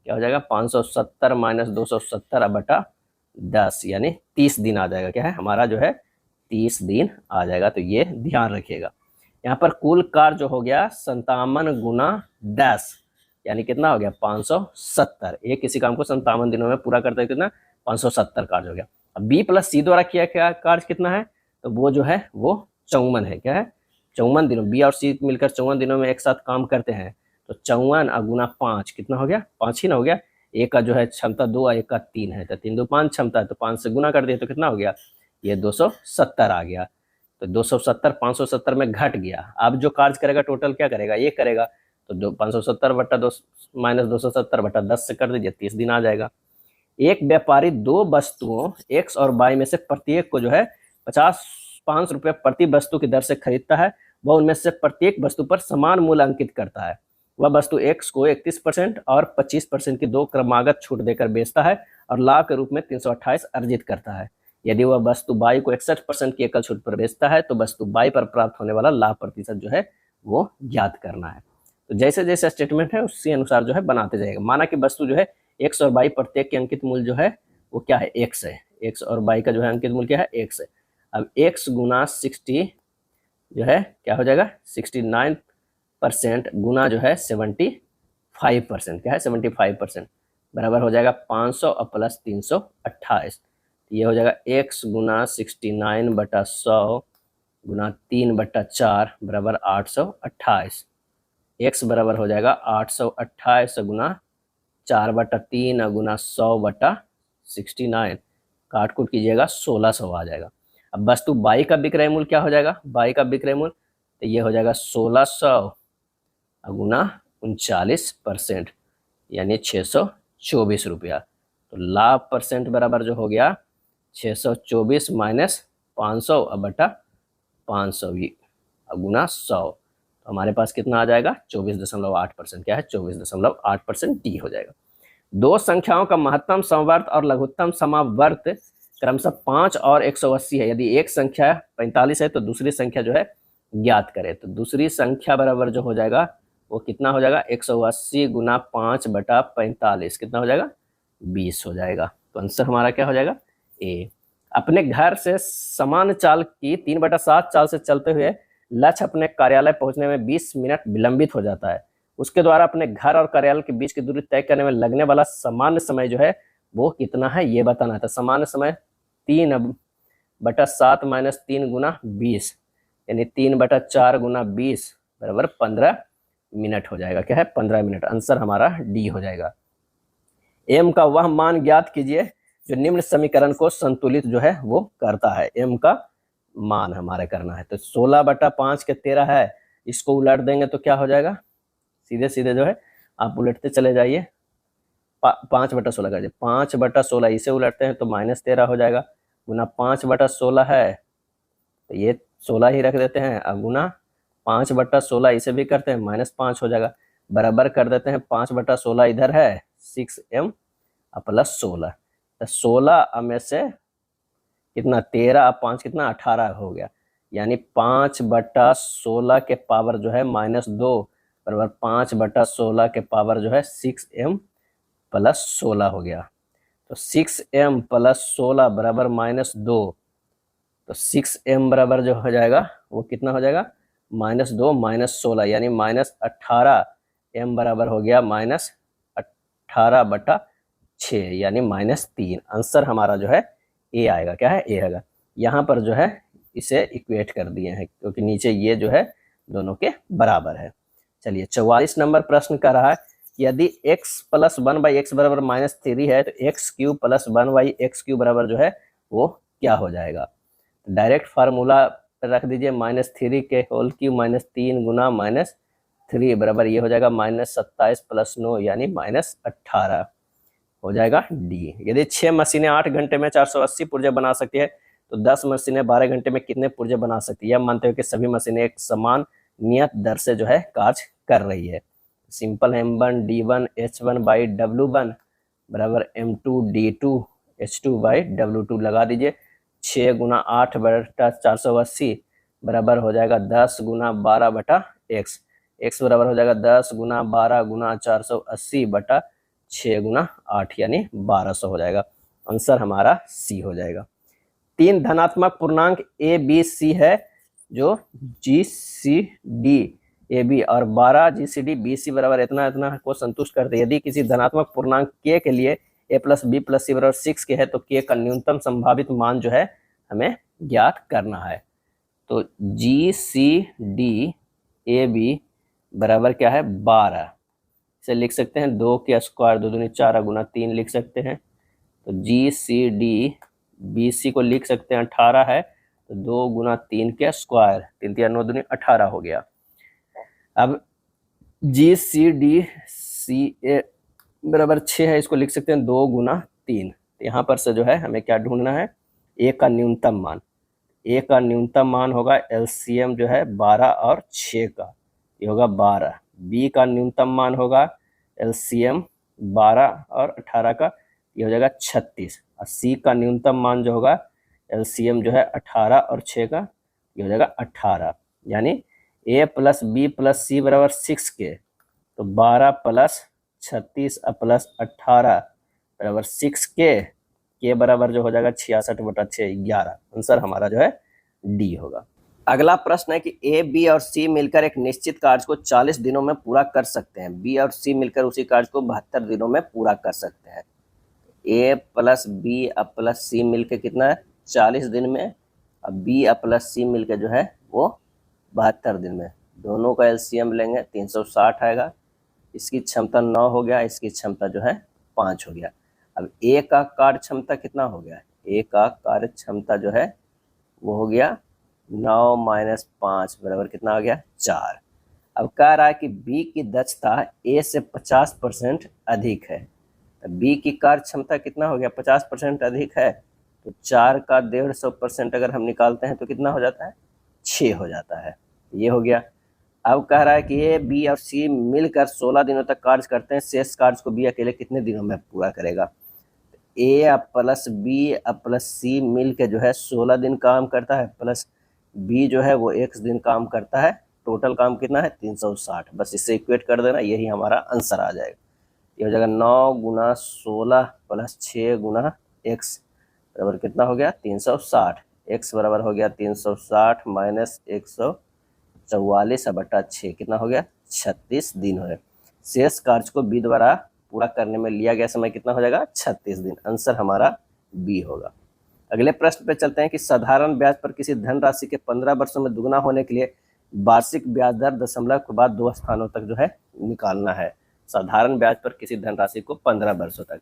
A: क्या हो जाएगा 570 माइनस 270 बटा 10, यानी 30 दिन आ जाएगा, क्या है हमारा जो है 30 दिन आ जाएगा। तो ये ध्यान रखिएगा। यहाँ पर कुल कार्य जो हो गया 57 गुना 10, यानी कितना हो गया 570। एक किसी काम को 57 दिनों में पूरा करते कितना 570 कार्य हो गया। अब बी प्लस सी द्वारा किया क्या कार्य कितना है, तो वो जो है वो 54 है, क्या है 54 दिनों, बी और सी मिलकर 54 दिनों में एक साथ काम करते हैं, तो 54 गुना 5 कितना हो गया 5 ही ना हो गया, एक का जो है क्षमता 2 और एक का 3 है, तो 3 2 5 क्षमता है, तो 5 से गुना कर दिए तो कितना हो गया ये 270 आ गया। तो 270 570 में घट गया। अब जो कार्य करेगा टोटल क्या करेगा ये करेगा, तो 570 बटा 2 माइनस 270 बटा 10 से कर दीजिए 30 दिन आ जाएगा। एक व्यापारी 2 वस्तुओं x और y में से प्रत्येक को जो है 5 रुपये प्रति वस्तु की दर से खरीदता है। वह उनमें से प्रत्येक वस्तु पर समान मूल्य अंकित करता है। वह वस्तु x को 31% और 25% की 2 क्रमागत छूट देकर बेचता है और लाभ के रूप में 328 अर्जित करता है। यदि वह वस्तु बाई को 61% की एकल छूट पर बेचता है तो वस्तु बाई पर प्राप्त होने वाला लाभ प्रतिशत जो है वो ज्ञात करना है। तो जैसे जैसे स्टेटमेंट है उसी अनुसार जो है बनाते जाएगा। माना कि वस्तु जो है एक्स और बाई प्रत्येक के अंकित मूल्य जो है वो क्या है, एक्स है। एक्स और बाई का जो है अंकित मूल्य क्या है, एक्स है। अब एक्स गुना 60 जो है क्या हो जाएगा, 69% गुना जो है 75%, क्या है 75%, बराबर हो जाएगा 500 और प्लस 328। ये हो जाएगा एक्स गुना 69/100 गुना 3/4 बराबर 828। एक्स बराबर हो जाएगा 828 गुना 4/3 गुना 100/69, काट कूट कीजिएगा 1600 आ जाएगा। अब वस्तु बाई का विक्रय मूल्य क्या हो जाएगा, बाई का विक्रय मूल्य तो ये हो जाएगा 1600 गुना 39% यानी 624 रुपया। तो लाभ परसेंट बराबर जो हो गया 624 माइनस 500 बटा 500 गुना 100, तो हमारे पास कितना आ जाएगा 24.8%, क्या है 24.8% डी हो जाएगा। दो संख्याओं का महत्तम समवर्त और लघुत्तम समावर्त क्रमशः 5 और 180 है। यदि एक संख्या 45 है तो दूसरी संख्या जो है ज्ञात करें। तो दूसरी संख्या बराबर जो हो जाएगा वो कितना हो जाएगा, 180 गुना 5/45 कितना हो जाएगा, 20 हो जाएगा। तो आंसर हमारा क्या हो जाएगा, ए। अपने घर से समान चाल की 3/7 चाल से चलते हुए लक्ष्य अपने कार्यालय पहुंचने में 20 मिनट विलंबित हो जाता है। उसके द्वारा अपने घर और कार्यालय के बीच की दूरी तय करने में लगने वाला सामान्य समय जो है वो कितना है ये बताना था। सामान्य समय 3/7 माइनस 3 गुना 20 यानी 3/4 गुना 20 बराबर 15 मिनट हो जाएगा, क्या है 15 मिनट। आंसर हमारा डी हो जाएगा। एम का वह मान ज्ञात कीजिए जो निम्न समीकरण को संतुलित जो है वो करता है। एम का मान हमारे करना है। तो 16/5 के 13 है, इसको उलट देंगे तो क्या हो जाएगा, सीधे सीधे जो है आप उलटते चले जाइए, 5/16 कर दिए, 5/16 इसे उलटते हैं तो -13 हो जाएगा, गुना 5/16 है तो ये 16 ही रख देते हैं, अब गुना 5/16 इसे भी करते हैं -5 हो जाएगा, बराबर कर देते हैं 5/16 इधर है 6m प्लस 16, तो 16 में से कितना 13 5 कितना 18 हो गया, यानी 5/16 के पावर जो है -2 बराबर 5/16 के पावर जो है 6m प्लस 16 हो गया। तो 6m प्लस 16 बराबर -2, तो 6m बराबर जो हो जाएगा वो कितना हो जाएगा, -2 -16 यानी -18m बराबर हो गया -18/6 यानी -3। आंसर हमारा जो है ए आएगा, क्या है ए आएगा। यहाँ पर जो है इसे इक्वेट कर दिए हैं क्योंकि नीचे ये जो है दोनों के बराबर है। चलिए 44 नंबर प्रश्न कर रहा है, यदि x + 1/x बराबर -3 है तो x³ + 1/x³ बराबर जो है वो क्या हो जाएगा। डायरेक्ट फार्मूला रख दीजिए, -3 के होल क्यूब -3 गुना -3 बराबर ये हो जाएगा -27 + 9 यानी -18 हो जाएगा डी। यदि 6 मशीनें 8 घंटे में 480 पुर्जे बना सकती है तो 10 मशीनें 12 घंटे में कितने पुर्जे बना सकती है। यह मानते हुए कि सभी मशीनें एक समान नियत दर से जो है कार्य कर रही है। सिंपल M1 D1 H1/W1 बराबर M2 D2 H2/W2 लगा दीजिए। 6 गुना 8/480 बराबर हो जाएगा 10 गुना 12/x, x बराबर हो जाएगा 10 गुना 12 गुना 480/6 गुना 8 यानी 1200 हो जाएगा। आंसर हमारा सी हो जाएगा। 3 धनात्मक पूर्णांक ए बी सी है जो GCD AB और 12 GCD BC बराबर इतना इतना को संतुष्ट करते हैं। यदि किसी धनात्मक पूर्णांक k के लिए a + b + c बराबर 6 के है तो k का न्यूनतम संभावित मान जो है हमें ज्ञात करना है। तो GCD AB बराबर क्या है 12, इसे लिख सकते हैं 2 के स्क्वायर 2 दूनी 4 गुना 3 लिख सकते हैं। तो GCD BC को लिख सकते हैं 18 है तो 2 गुना 3 के स्क्वायर 3 3 9 दूनी 18 हो गया। अब GCDCA बराबर 6 है, इसको लिख सकते हैं 2 गुना 3। यहाँ पर से जो है हमें क्या ढूंढना है, ए का न्यूनतम मान। ए का न्यूनतम मान होगा LCM जो है 12 और 6 का, ये होगा 12। बी का न्यूनतम मान होगा LCM 12 और 18 का, ये हो जाएगा 36। और सी का न्यूनतम मान जो होगा एलसीएम जो है 18 और 6 का ये हो जाएगा 18, यानी a प्लस बी प्लस सी बराबर 6k, तो 12 प्लस 36 प्लस 18 बराबर 6k बराबर जो हो जाएगा 66/6 11। आंसर हमारा जो है डी होगा। अगला प्रश्न है कि ए बी और सी मिलकर एक निश्चित कार्य को 40 दिनों में पूरा कर सकते हैं। बी और सी मिलकर उसी कार्य को 72 दिनों में पूरा कर सकते हैं। ए प्लस बी प्लस सी मिलकर कितना है 40 दिन में, अब बी प्लस सी मिलकर जो है वो 72 दिन में। दोनों का एलसीएम लेंगे 360 आएगा। इसकी क्षमता 9 हो गया, इसकी क्षमता जो है 5 हो गया। अब ए का कार्य क्षमता कितना हो गया, ए का कार्य क्षमता जो है वो हो गया 9 माइनस 5 बराबर कितना आ गया 4। अब कह रहा है कि बी की दक्षता ए से 50% अधिक है। तो बी की कार्य क्षमता कितना हो गया 50% अधिक है, तो 4 का 150% अगर हम निकालते हैं तो कितना हो जाता है 6 हो जाता है। ये हो गया। अब कह रहा है कि ए बी और सी मिलकर 16 दिनों तक कार्य करते हैं, शेष कार्य को बी अकेले कितने दिनों में पूरा करेगा। ए प्लस बी प्लस सी मिल के जो है 16 दिन काम करता है, प्लस बी जो है वो 1 दिन काम करता है। टोटल काम कितना है 360। बस इससे इक्वेट कर देना, यही हमारा आंसर आ जाएगा। ये हो जाएगा 9 गुना 16 प्लस 6 गुना x बराबर कितना हो गया 360। x बराबर हो गया 360 माइनस 144/6 कितना हो गया 36 दिन हो गया। शेष कार्य को बी द्वारा पूरा करने में लिया गया समय कितना हो जाएगा 36 दिन। आंसर हमारा बी होगा। अगले प्रश्न पे चलते हैं कि साधारण ब्याज पर किसी धनराशि के 15 वर्षों में दुगना होने के लिए वार्षिक ब्याज दर दशमलव के बाद 2 स्थानों तक जो है निकालना है। साधारण ब्याज पर किसी धनराशि को 15 वर्षों तक,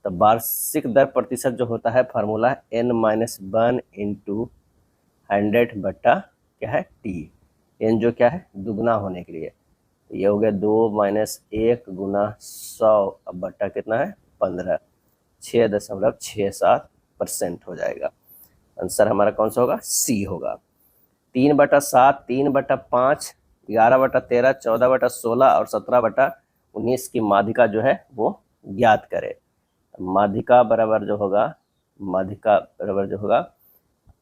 A: तो वार्षिक दर प्रतिशत जो होता है फार्मूला n-1 इंटू 100 बट्टा क्या है टी। एन जो क्या है दुगना होने के लिए, ये हो गया 2 माइनस 1 गुना 100 अब बट्टा कितना है 15, 6.67% हो जाएगा। आंसर हमारा कौन सा होगा सी होगा। 3/7, 3/5, 11/13, 14/16 और 17/19 की माध्यिका जो है वो ज्ञात करें। माध्यिका बराबर जो होगा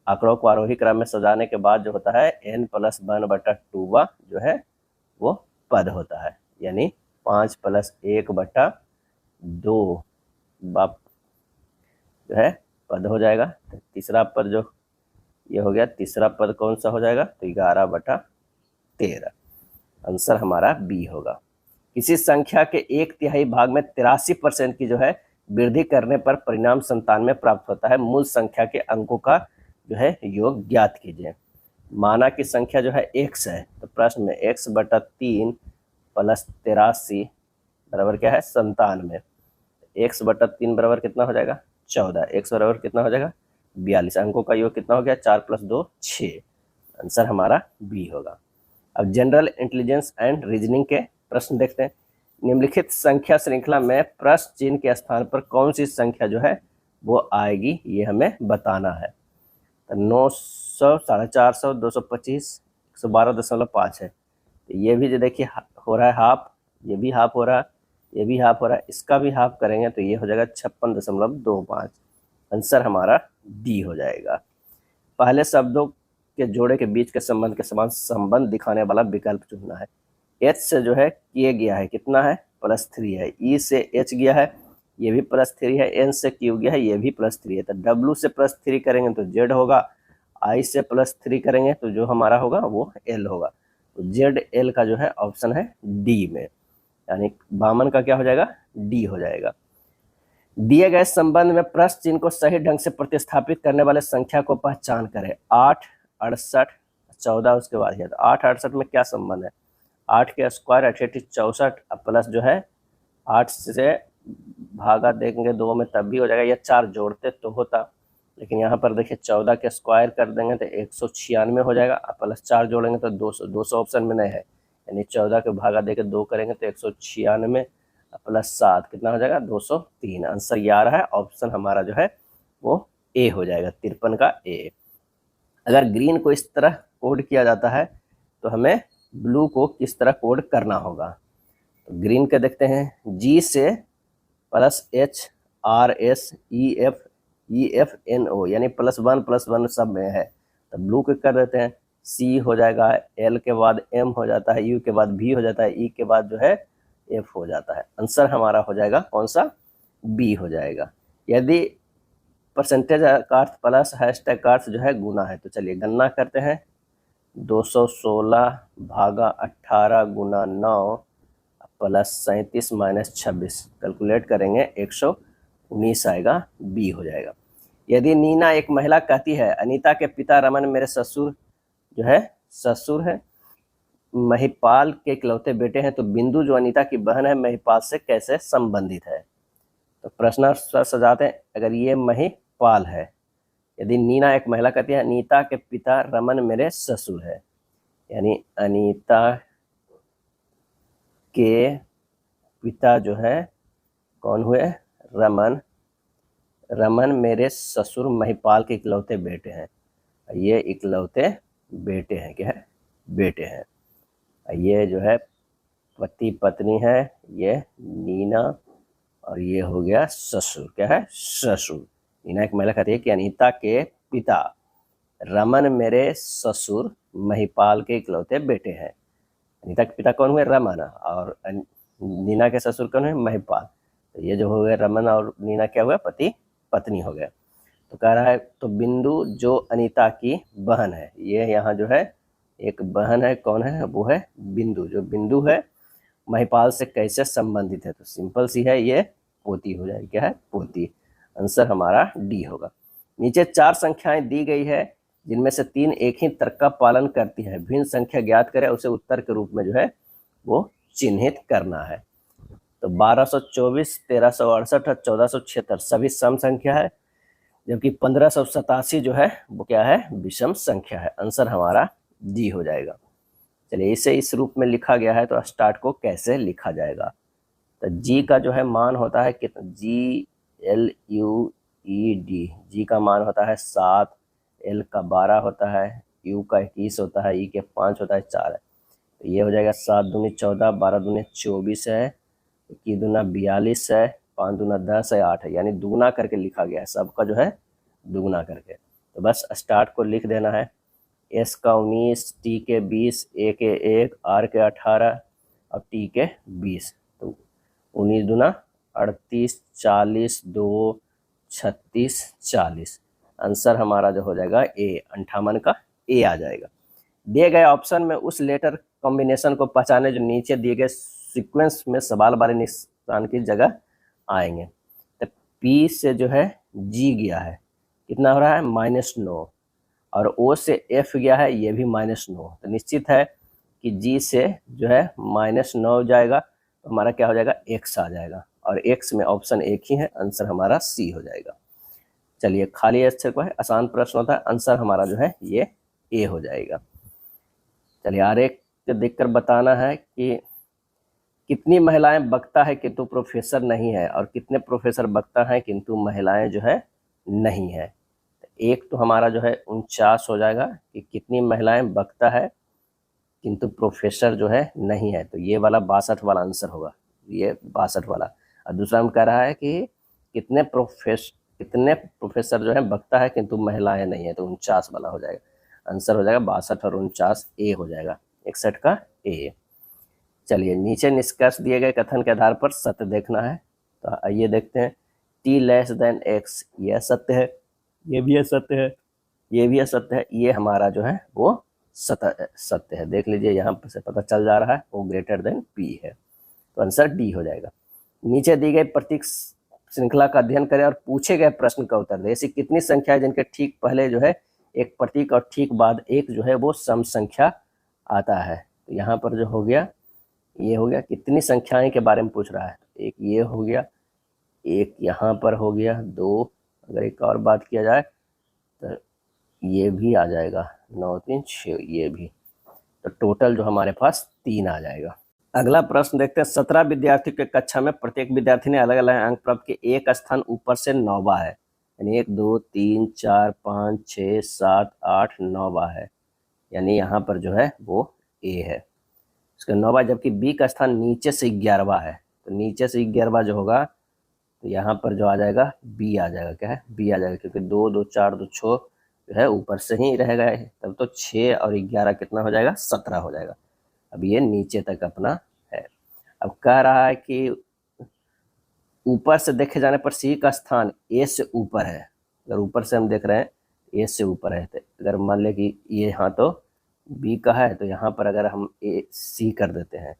A: आंकड़ों को आरोही क्रम में सजाने के बाद जो होता है n+1/2 जो है वो पद होता है, यानी 5 + 1/2 जो है पद हो जाएगा। तो तीसरा पद जो ये हो गया, तीसरा पद कौन सा हो जाएगा तो 11/13। आंसर हमारा बी होगा। किसी संख्या के 1/3 भाग में 83% की जो है वृद्धि करने पर परिणाम 97 प्राप्त होता है। मूल संख्या के अंकों का जो है योग ज्ञात कीजिए। माना कि संख्या जो है x है, तो प्रश्न में x/3 + 83 बराबर क्या है 97। x/3 बराबर कितना हो जाएगा 14, x बराबर कितना हो जाएगा 42। अंकों का योग कितना हो गया 4 + 2 6। आंसर हमारा बी होगा। अब जनरल इंटेलिजेंस एंड रीजनिंग के प्रश्न देखते हैं। निम्नलिखित संख्या श्रृंखला में प्रश्न चिन्ह के स्थान पर कौन सी संख्या जो है वो आएगी, ये हमें बताना है। तो 900, 450, 225, 112.5 है। तो ये भी जो देखिए हो रहा है हाफ, ये भी हाफ हो रहा है, ये भी हाफ हो रहा है, इसका भी हाफ करेंगे तो ये हो जाएगा 56.25। आंसर हमारा डी हो जाएगा। पहले शब्दों के जोड़े के बीच के संबंध के समान संबंध दिखाने वाला विकल्प चुनना है। एच से जो है किए गया है कितना है +3 है, ई से एच गया है ये भी +3 है, एन से क्यू गया है ये भी +3 है। तो डब्ल्यू से +3 करेंगे तो जेड होगा, आई से +3 करेंगे तो जो हमारा होगा वो एल होगा। तो जेड एल का जो है ऑप्शन है डी में, यानी बामन का क्या हो जाएगा डी हो जाएगा। दिए गए संबंध में प्रश्न चिन्ह को सही ढंग से प्रतिस्थापित करने वाले संख्या को पहचान करें। 8, 68, 14 उसके बाद है। तो 8, 68 में क्या संबंध है 8 के स्क्वायर 88 64 प्लस जो है 8 से भागा देंगे 2 में तब भी हो जाएगा, या 4 जोड़ते तो होता, लेकिन यहाँ पर देखिए 14 के स्क्वायर कर देंगे तो 196 हो जाएगा, प्लस 4 जोड़ेंगे तो 200। 200 ऑप्शन में नहीं है, यानी 14 के भागा देके 2 करेंगे तो 196 प्लस 7 कितना हो जाएगा 203। आंसर ये आ रहा है, ऑप्शन हमारा जो है वो ए हो जाएगा, 53 का ए। अगर ग्रीन को इस तरह कोड किया जाता है तो हमें ब्लू को किस तरह कोड करना होगा। तो ग्रीन के देखते हैं, जी से +H, RS, EF, EFNO यानी +1 सब में है, तो ब्लू के कर देते हैं। C हो जाएगा, L के बाद M हो जाता है, U के बाद V हो जाता है, E के बाद जो है F हो जाता है। आंसर हमारा हो जाएगा कौन सा? B हो जाएगा। यदि परसेंटेज का अर्थ प्लस, हैशटैग का अर्थ जो है गुना है, तो चलिए गणना करते हैं। 216 भागा 18 गुना 9 प्लस 37 माइनस 26, कैलकुलेट करेंगे 119 आएगा, बी हो जाएगा। यदि नीना एक महिला कहती है अनीता के पिता रमन मेरे ससुर जो है ससुर है, महिपाल के इकलौते बेटे हैं, तो बिंदु जो अनीता की बहन है महिपाल से कैसे संबंधित है? तो प्रश्न सजाते हैं। अगर ये महिपाल है, यदि नीना एक महिला कहती है अनीता के पिता रमन मेरे ससुर है, यानी अनीता के पिता जो है कौन हुए? रमन। रमन मेरे ससुर महिपाल के इकलौते बेटे हैं। ये इकलौते बेटे हैं, क्या है? बेटे हैं। ये जो है पति पत्नी है, ये नीना, और ये हो गया ससुर, क्या है? ससुर। नीना एक महिला कहती है कि अनीता के पिता रमन मेरे ससुर महिपाल के इकलौते बेटे हैं। अनीता के पिता कौन हुए? रमन, और नीना के ससुर कौन है? महिपाल। तो ये जो हो गया रमन और नीना क्या हुआ? पति पत्नी हो गया। तो कह रहा है तो बिंदु जो अनीता की बहन है, ये यहाँ जो है एक बहन है, कौन है? वो है बिंदु। जो बिंदु है महिपाल से कैसे संबंधित है? तो सिंपल सी है, ये पोती हो जाएगी, क्या है? पोती। आंसर हमारा डी होगा। नीचे 4 संख्याएं दी गई है जिनमें से 3 एक ही तर्क का पालन करती है। भिन्न संख्या ज्ञात करें, उसे उत्तर के रूप में जो है वो चिन्हित करना है। तो 1224, 1368 और 1476 सभी सम संख्या है, जबकि 1587 जो है वो क्या है? विषम संख्या है। आंसर हमारा डी हो जाएगा। चलिए इसे इस रूप में लिखा गया है, तो स्टार्ट को कैसे लिखा जाएगा? तो जी का जो है मान होता है कितना? GLUED, जी का मान होता है 7, L का 12 होता है, U का 21 होता है, E के 5 होता है, 4 है। तो ये हो जाएगा 7 दूनी 14, 12 दूनी 24 है, 21 दूना 42 है, 5 दूना 10 है, 8 है, यानी दुगुना करके लिखा गया है, सबका जो है दुगुना करके। तो बस स्टार्ट को लिख देना है। S का 19, T के 20, A के 1, R के 18 और T के 20। तो 19 दूना 38, 40, 2, 36, 40। आंसर हमारा जो हो जाएगा ए, 58 का ए आ जाएगा। दिए गए ऑप्शन में उस लेटर कॉम्बिनेशन को पहचाने जो नीचे दिए गए सीक्वेंस में सवाल बारे निशान की जगह आएंगे। तो P से जो है G गया है, कितना हो रहा है? -9, और O से F गया है, ये भी -9। तो निश्चित है कि G से जो है -9 जाएगा, तो हमारा क्या हो जाएगा? X आ जाएगा, और X में ऑप्शन एक ही है, आंसर हमारा C हो जाएगा। चलिए खाली अक्षर को है, आसान प्रश्न होता है, आंसर हमारा जो है ये A हो जाएगा। चलिए आरेख देखकर बताना है कि कितनी महिलाएं वक्ता है किंतु प्रोफेसर नहीं है, और कितने प्रोफेसर वक्ता हैं किंतु महिलाएं जो है नहीं है। एक तो हमारा जो है 49 हो जाएगा कि कितनी महिलाएं वक्ता है किंतु प्रोफेसर जो है नहीं है, तो ये वाला 62 वाला आंसर होगा, ये 62 वाला। और दूसरा हम कह रहा है कि कितने प्रोफेसर जो है वक्ता है किंतु महिलाएं नहीं है, तो 49 वाला हो जाएगा। आंसर हो जाएगा 62 और 49, ए हो जाएगा, 61 का ए। चलिए नीचे निष्कर्ष दिए गए कथन के आधार पर सत्य देखना है। तो आइए देखते हैं। T<x, यह सत्य है, ये भी सत्य है, ये भी असत्य है, ये हमारा जो है वो सत्य है। देख लीजिए यहाँ पर से पता चल जा रहा है O > P है, तो आंसर डी हो जाएगा। नीचे दी गई प्रतीक श्रृंखला का अध्ययन करें और पूछे गए प्रश्न का उत्तर दें। ऐसी कितनी संख्या है जिनके ठीक पहले जो है एक प्रतीक और ठीक बाद एक जो है वो सम संख्या आता है? तो यहाँ पर जो हो गया, ये हो गया, कितनी संख्याएं के बारे में पूछ रहा है। एक ये हो गया, एक यहाँ पर हो गया, 2, अगर एक और बात किया जाए तो ये भी आ जाएगा, 9, 3, 6, ये भी। तो टोटल जो हमारे पास 3 आ जाएगा। अगला प्रश्न देखते हैं। 17 विद्यार्थियों के कक्षा में प्रत्येक विद्यार्थी ने अलग अलग अंक प्राप्त किए, एक स्थान ऊपर से 9वां है, यानी 1, 2, 3, 4, 5, 6, 7, 8, 9वां है, यानी यहाँ पर जो है वो ए है, इसका 9वां। जबकि बी का स्थान नीचे से 11वां है, तो नीचे से 11वां जो होगा तो यहाँ पर जो आ जाएगा बी आ जाएगा, क्या है बी आ जाएगा, क्योंकि 2 2 4 2 6 जो है ऊपर से ही रहेगा, तब तो 6 और 11 कितना हो जाएगा, 17 हो जाएगा। अब ये नीचे तक अपना है। अब कह रहा है कि ऊपर से देखे जाने पर सी का स्थान ए से ऊपर है। अगर ऊपर से हम देख रहे हैं ए से ऊपर है, तो अगर मान ले कि ये यहाँ तो बी का है, तो यहाँ पर अगर हम ए सी कर देते हैं,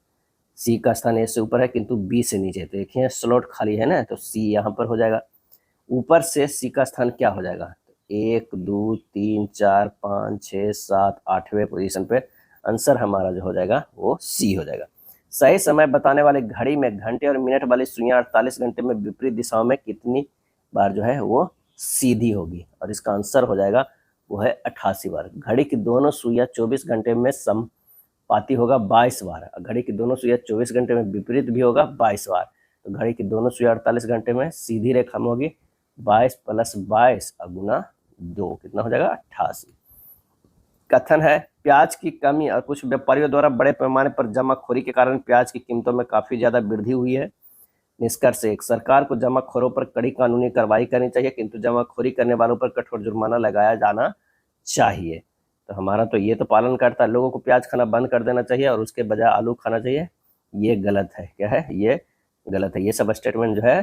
A: सी का स्थान ए से ऊपर है किंतु बी से नीचे, तो देखिए स्लॉट खाली है ना, तो सी यहाँ पर हो जाएगा। ऊपर से सी का स्थान क्या हो जाएगा, 1 2 3 4 5 6 7 8वें पोजीशन पे आंसर हमारा जो हो जाएगा वो सी हो जाएगा। सही समय बताने वाले घड़ी में घंटे और मिनट वाली सुइयां 48 घंटे में विपरीत दिशाओं में कितनी बार जो है वो सीधी होगी, और इसका आंसर हो जाएगा वो है 88 बार। घड़ी की दोनों सुइयां 24 घंटे में समपाती होगा 22 बार। घड़ी की दोनों सुइयां 24 घंटे में विपरीत भी होगा 22 बार। तो घड़ी की दोनों सुइयां 48 घंटे में सीधी रेखा में होगी, 22 + 22 गुना 2 कितना हो जाएगा, 88। कथन है प्याज की कमी और कुछ व्यापारियों द्वारा बड़े पैमाने पर जमाखोरी के कारण प्याज की कीमतों में काफी ज्यादा वृद्धि हुई है। निष्कर्ष एक, सरकार को जमाखोरों पर कड़ी कानूनी कार्रवाई करनी चाहिए, किंतु जमाखोरी करने वालों पर कठोर जुर्माना लगाया जाना चाहिए। तो हमारा तो ये तो पालन करता है, लोगों को प्याज खाना बंद कर देना चाहिए और उसके बजाय आलू खाना चाहिए, ये गलत है। क्या है, ये गलत है। ये सब स्टेटमेंट जो है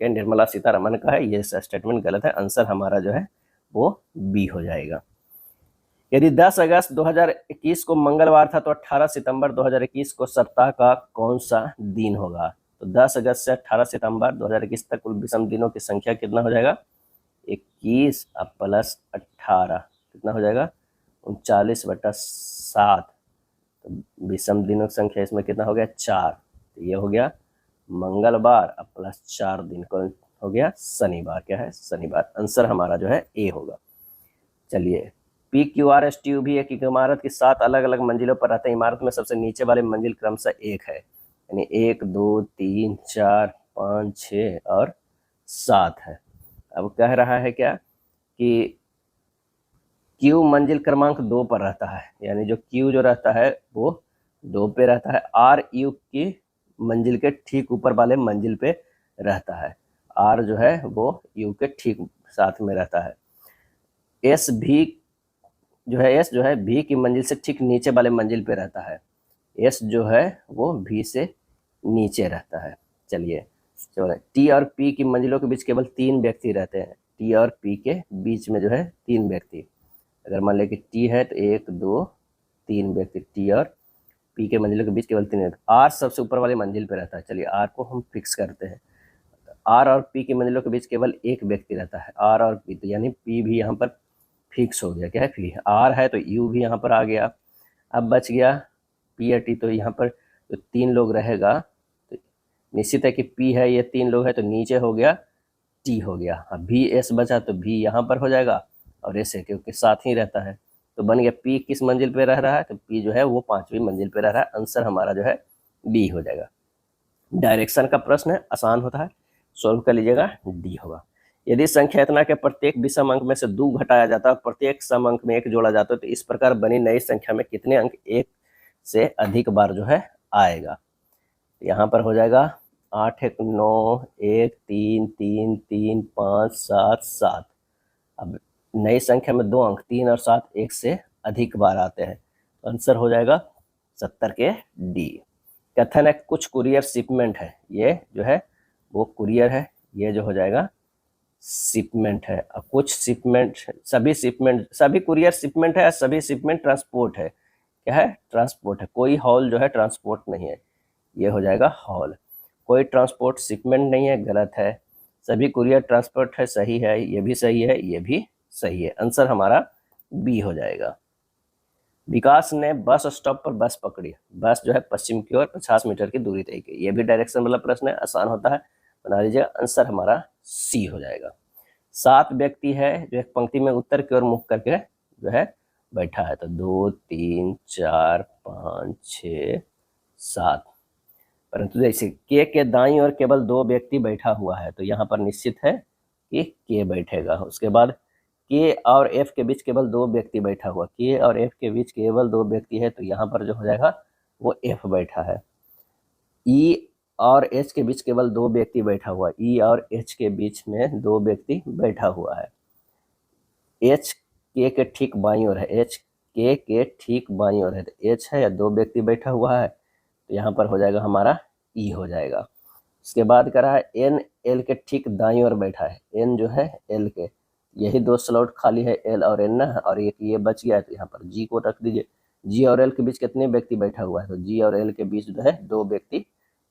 A: कि निर्मला सीतारमन का है, ये स्टेटमेंट गलत है। आंसर हमारा जो है वो बी हो जाएगा। यदि 10 अगस्त 2021 को मंगलवार था तो 18 सितंबर 2021 को सप्ताह का कौन सा दिन होगा। तो 10 अगस्त से 18 सितंबर 2021 तक कुल विषम दिनों की संख्या कितना हो जाएगा, 21 + 18 कितना हो जाएगा, 39/7। तो विषम दिनों की संख्या इसमें कितना हो गया, 4। तो ये हो गया मंगलवार प्लस 4 दिन कौन हो गया, शनिवार। क्या है, शनिवार। आंसर हमारा जो है ए होगा। चलिए, PQRSTU भी एक इमारत की 7 अलग अलग मंजिलों पर रहते हैं। इमारत में सबसे नीचे वाली मंजिल क्रमशः 1 है, यानी 1 2 3 4 5 6 और 7 है। अब कह रहा है क्या कि Q मंजिल क्रमांक 2 पर रहता है, यानी जो Q जो रहता है वो 2 पे रहता है। R U की मंजिल के ठीक ऊपर वाले मंजिल पे रहता है। R जो है वो U के ठीक साथ में रहता है। S भी जो है, S जो है V की मंजिल से ठीक नीचे वाले मंजिल पे रहता है। S जो है वो V से नीचे रहता है। चलिए, T और P की मंजिलों के बीच केवल 3 व्यक्ति रहते हैं। T और P के बीच में जो है 3 व्यक्ति। अगर मान लें कि T है तो 1 2 3 व्यक्ति, T और P के मंजिलों के बीच केवल 3 व्यक्ति। R सबसे ऊपर वाले मंजिल पे रहता है। चलिए, R को हम फिक्स करते हैं। R और P की मंजिलों के बीच केवल 1 व्यक्ति रहता है, R और P, तो यानी P भी यहाँ पर फिक्स हो गया। क्या है, P। R है तो U भी यहाँ पर आ गया। अब बच गया P और T, तो यहाँ पर जो 3 लोग रहेगा तो निश्चित है कि P है, ये 3 लोग है तो नीचे हो गया T हो गया। अब V S बचा तो V यहाँ पर हो जाएगा और S है क्योंकि साथ ही रहता है, तो बन गया P किस मंजिल पे रह रहा है, तो P जो है वो 5वीं मंजिल पे रह रहा है। आंसर हमारा जो है D हो जाएगा। डायरेक्शन का प्रश्न है, आसान होता है, सॉल्व कर लीजिएगा, D होगा। यदि संख्या इतना के प्रत्येक विषम अंक में से 2 घटाया जाता है, प्रत्येक सम अंक में 1 जोड़ा जाता है, तो इस प्रकार बनी नई संख्या में कितने अंक 1 से अधिक बार जो है आएगा। यहाँ पर हो जाएगा 8 1 9 1 3 3 3 5 7 7। अब नई संख्या में 2 अंक 3 और 7 1 से अधिक बार आते हैं, तो आंसर हो जाएगा 70 के D। कथन है कुछ कुरियर शिपमेंट है, ये जो है वो कुरियर है, ये जो हो जाएगा शिपमेंट है। अब कुछ शिपमेंट, सभी कुरियर शिपमेंट है, सभी शिपमेंट ट्रांसपोर्ट है। क्या है, ट्रांसपोर्ट है। कोई हॉल जो है ट्रांसपोर्ट नहीं है, ये हो जाएगा हॉल। कोई ट्रांसपोर्ट शिपमेंट नहीं है, गलत है। सभी कुरियर ट्रांसपोर्ट है, सही है, ये भी सही है, ये भी सही है। आंसर हमारा बी हो जाएगा। विकास ने बस स्टॉप पर बस पकड़ी, बस जो है पश्चिम की ओर 50 मीटर की दूरी तय की। ये भी डायरेक्शन वाला प्रश्न है, आसान होता है, बना लीजिएगा। आंसर हमारा सी हो जाएगा। 7 व्यक्ति है जो एक पंक्ति में उत्तर की ओर मुख करके जो है बैठा है, तो 2 3 4 5 6 7। परंतु जैसे के दाईं ओर केवल 2 व्यक्ति बैठा हुआ है, तो यहाँ पर निश्चित है कि के बैठेगा। उसके बाद के और एफ के बीच केवल 2 व्यक्ति बैठा हुआ, के और एफ के बीच केवल 2 व्यक्ति है, तो यहाँ पर जो हो जाएगा वो एफ बैठा है। ई और एच के बीच केवल 2 व्यक्ति बैठा हुआ है। ई और एच के बीच में 2 व्यक्ति बैठा हुआ है। एच के ठीक बाईं ओर है, एच के ठीक बाईं ओर है, तो एच है या 2 व्यक्ति बैठा हुआ है, तो यहाँ पर हो जाएगा हमारा ई हो जाएगा। उसके बाद कह रहा है एन एल के ठीक दाईं ओर बैठा है, एन जो है एल के, यही 2 स्लॉट खाली है एल और एन ना, और एक ये बच गया है, तो यहाँ पर जी को रख दीजिए। जी और एल के बीच कितने व्यक्ति बैठा हुआ है, तो जी और एल के बीच जो है 2 व्यक्ति